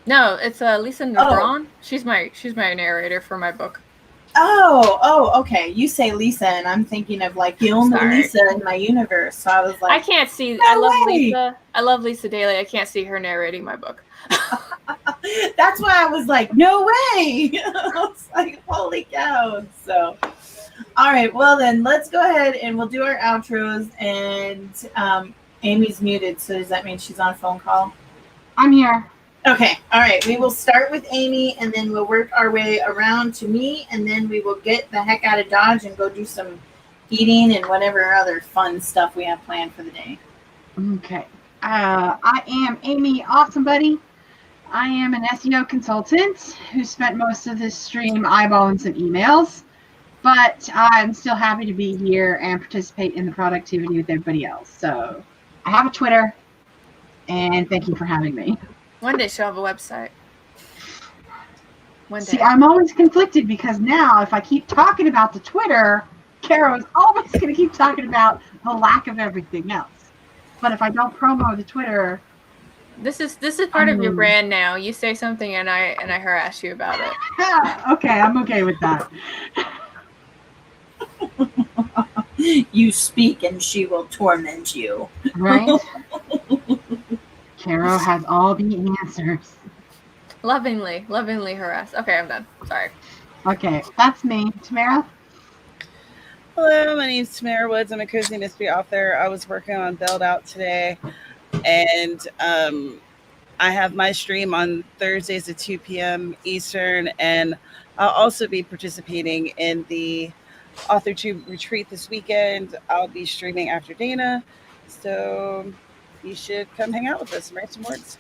No, it's Lisa Negron. She's my narrator for my book. Oh, okay. You say Lisa, and I'm thinking of like the only Lisa in my universe. So I was like, I can't see. I love Lisa. I love Lisa Daly. I can't see her narrating my book. That's why I was like, no way. I was like, holy cow. So, all right. Well, then let's go ahead and we'll do our outros. And Amy's muted. So does that mean she's on a phone call? I'm here. Okay. All right. We will start with Amy and then we'll work our way around to me. And then we will get the heck out of Dodge and go do some eating and whatever other fun stuff we have planned for the day. Okay. I am Amy Awesome Buddy. I am an SEO consultant who spent most of this stream eyeballing some emails, but I'm still happy to be here and participate in the productivity with everybody else. So I have a Twitter, and thank you for having me. One day she'll have a website. One day. See, I'm always conflicted because now if I keep talking about the Twitter, Carrow is always going to keep talking about the lack of everything else. But if I don't promo the Twitter, This is part of your brand now. You say something and I harass you about it. okay, I'm okay with that. You speak and she will torment you. Right? Carrow has all the answers. Lovingly harass. Okay, I'm done. Sorry. Okay, that's me. Tamara? Hello, my name is Tamara Woods. I'm a cozy mystery author. I was working on Build Out today, and I have my stream on Thursdays at 2 p.m. Eastern, and I'll also be participating in the Authortube retreat this weekend. I'll be streaming after Dana, so you should come hang out with us and write some words.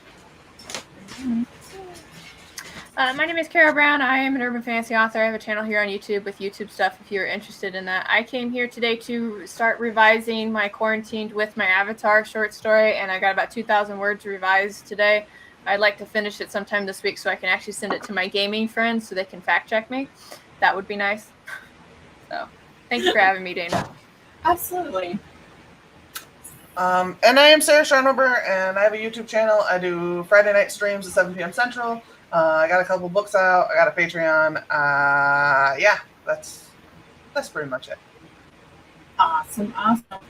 My name is Carrow Brown. I am an urban fantasy author. I have a channel here on YouTube with YouTube stuff if you're interested in that. I came here today to start revising my Quarantined with My Avatar short story, and I got about 2,000 words revised today. I'd like to finish it sometime this week so I can actually send it to my gaming friends so they can fact check me. That would be nice. So, thank you for having me, Dana. Absolutely. And I am Sarah Schoenober, and I have a YouTube channel. I do Friday night streams at 7 p.m. Central. I got a couple books out. I got a Patreon. Yeah, that's pretty much it. Awesome.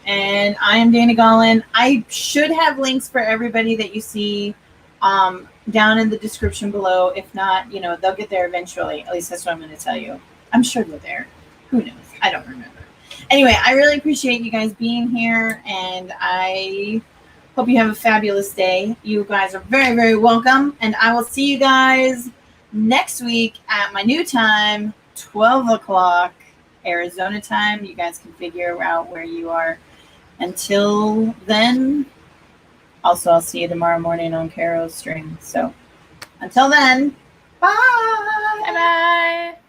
And I am Dana Gollin. I should have links for everybody that you see down in the description below. If not, they'll get there eventually. At least that's what I'm going to tell you. I'm sure they're there. Who knows? I don't remember. Anyway, I really appreciate you guys being here, and I hope you have a fabulous day. You guys are very, very welcome, and I will see you guys next week at my new time, 12 o'clock Arizona time. You guys can figure out where you are. Until then, also, I'll see you tomorrow morning on Carrow's stream. So, until then, bye! Bye-bye!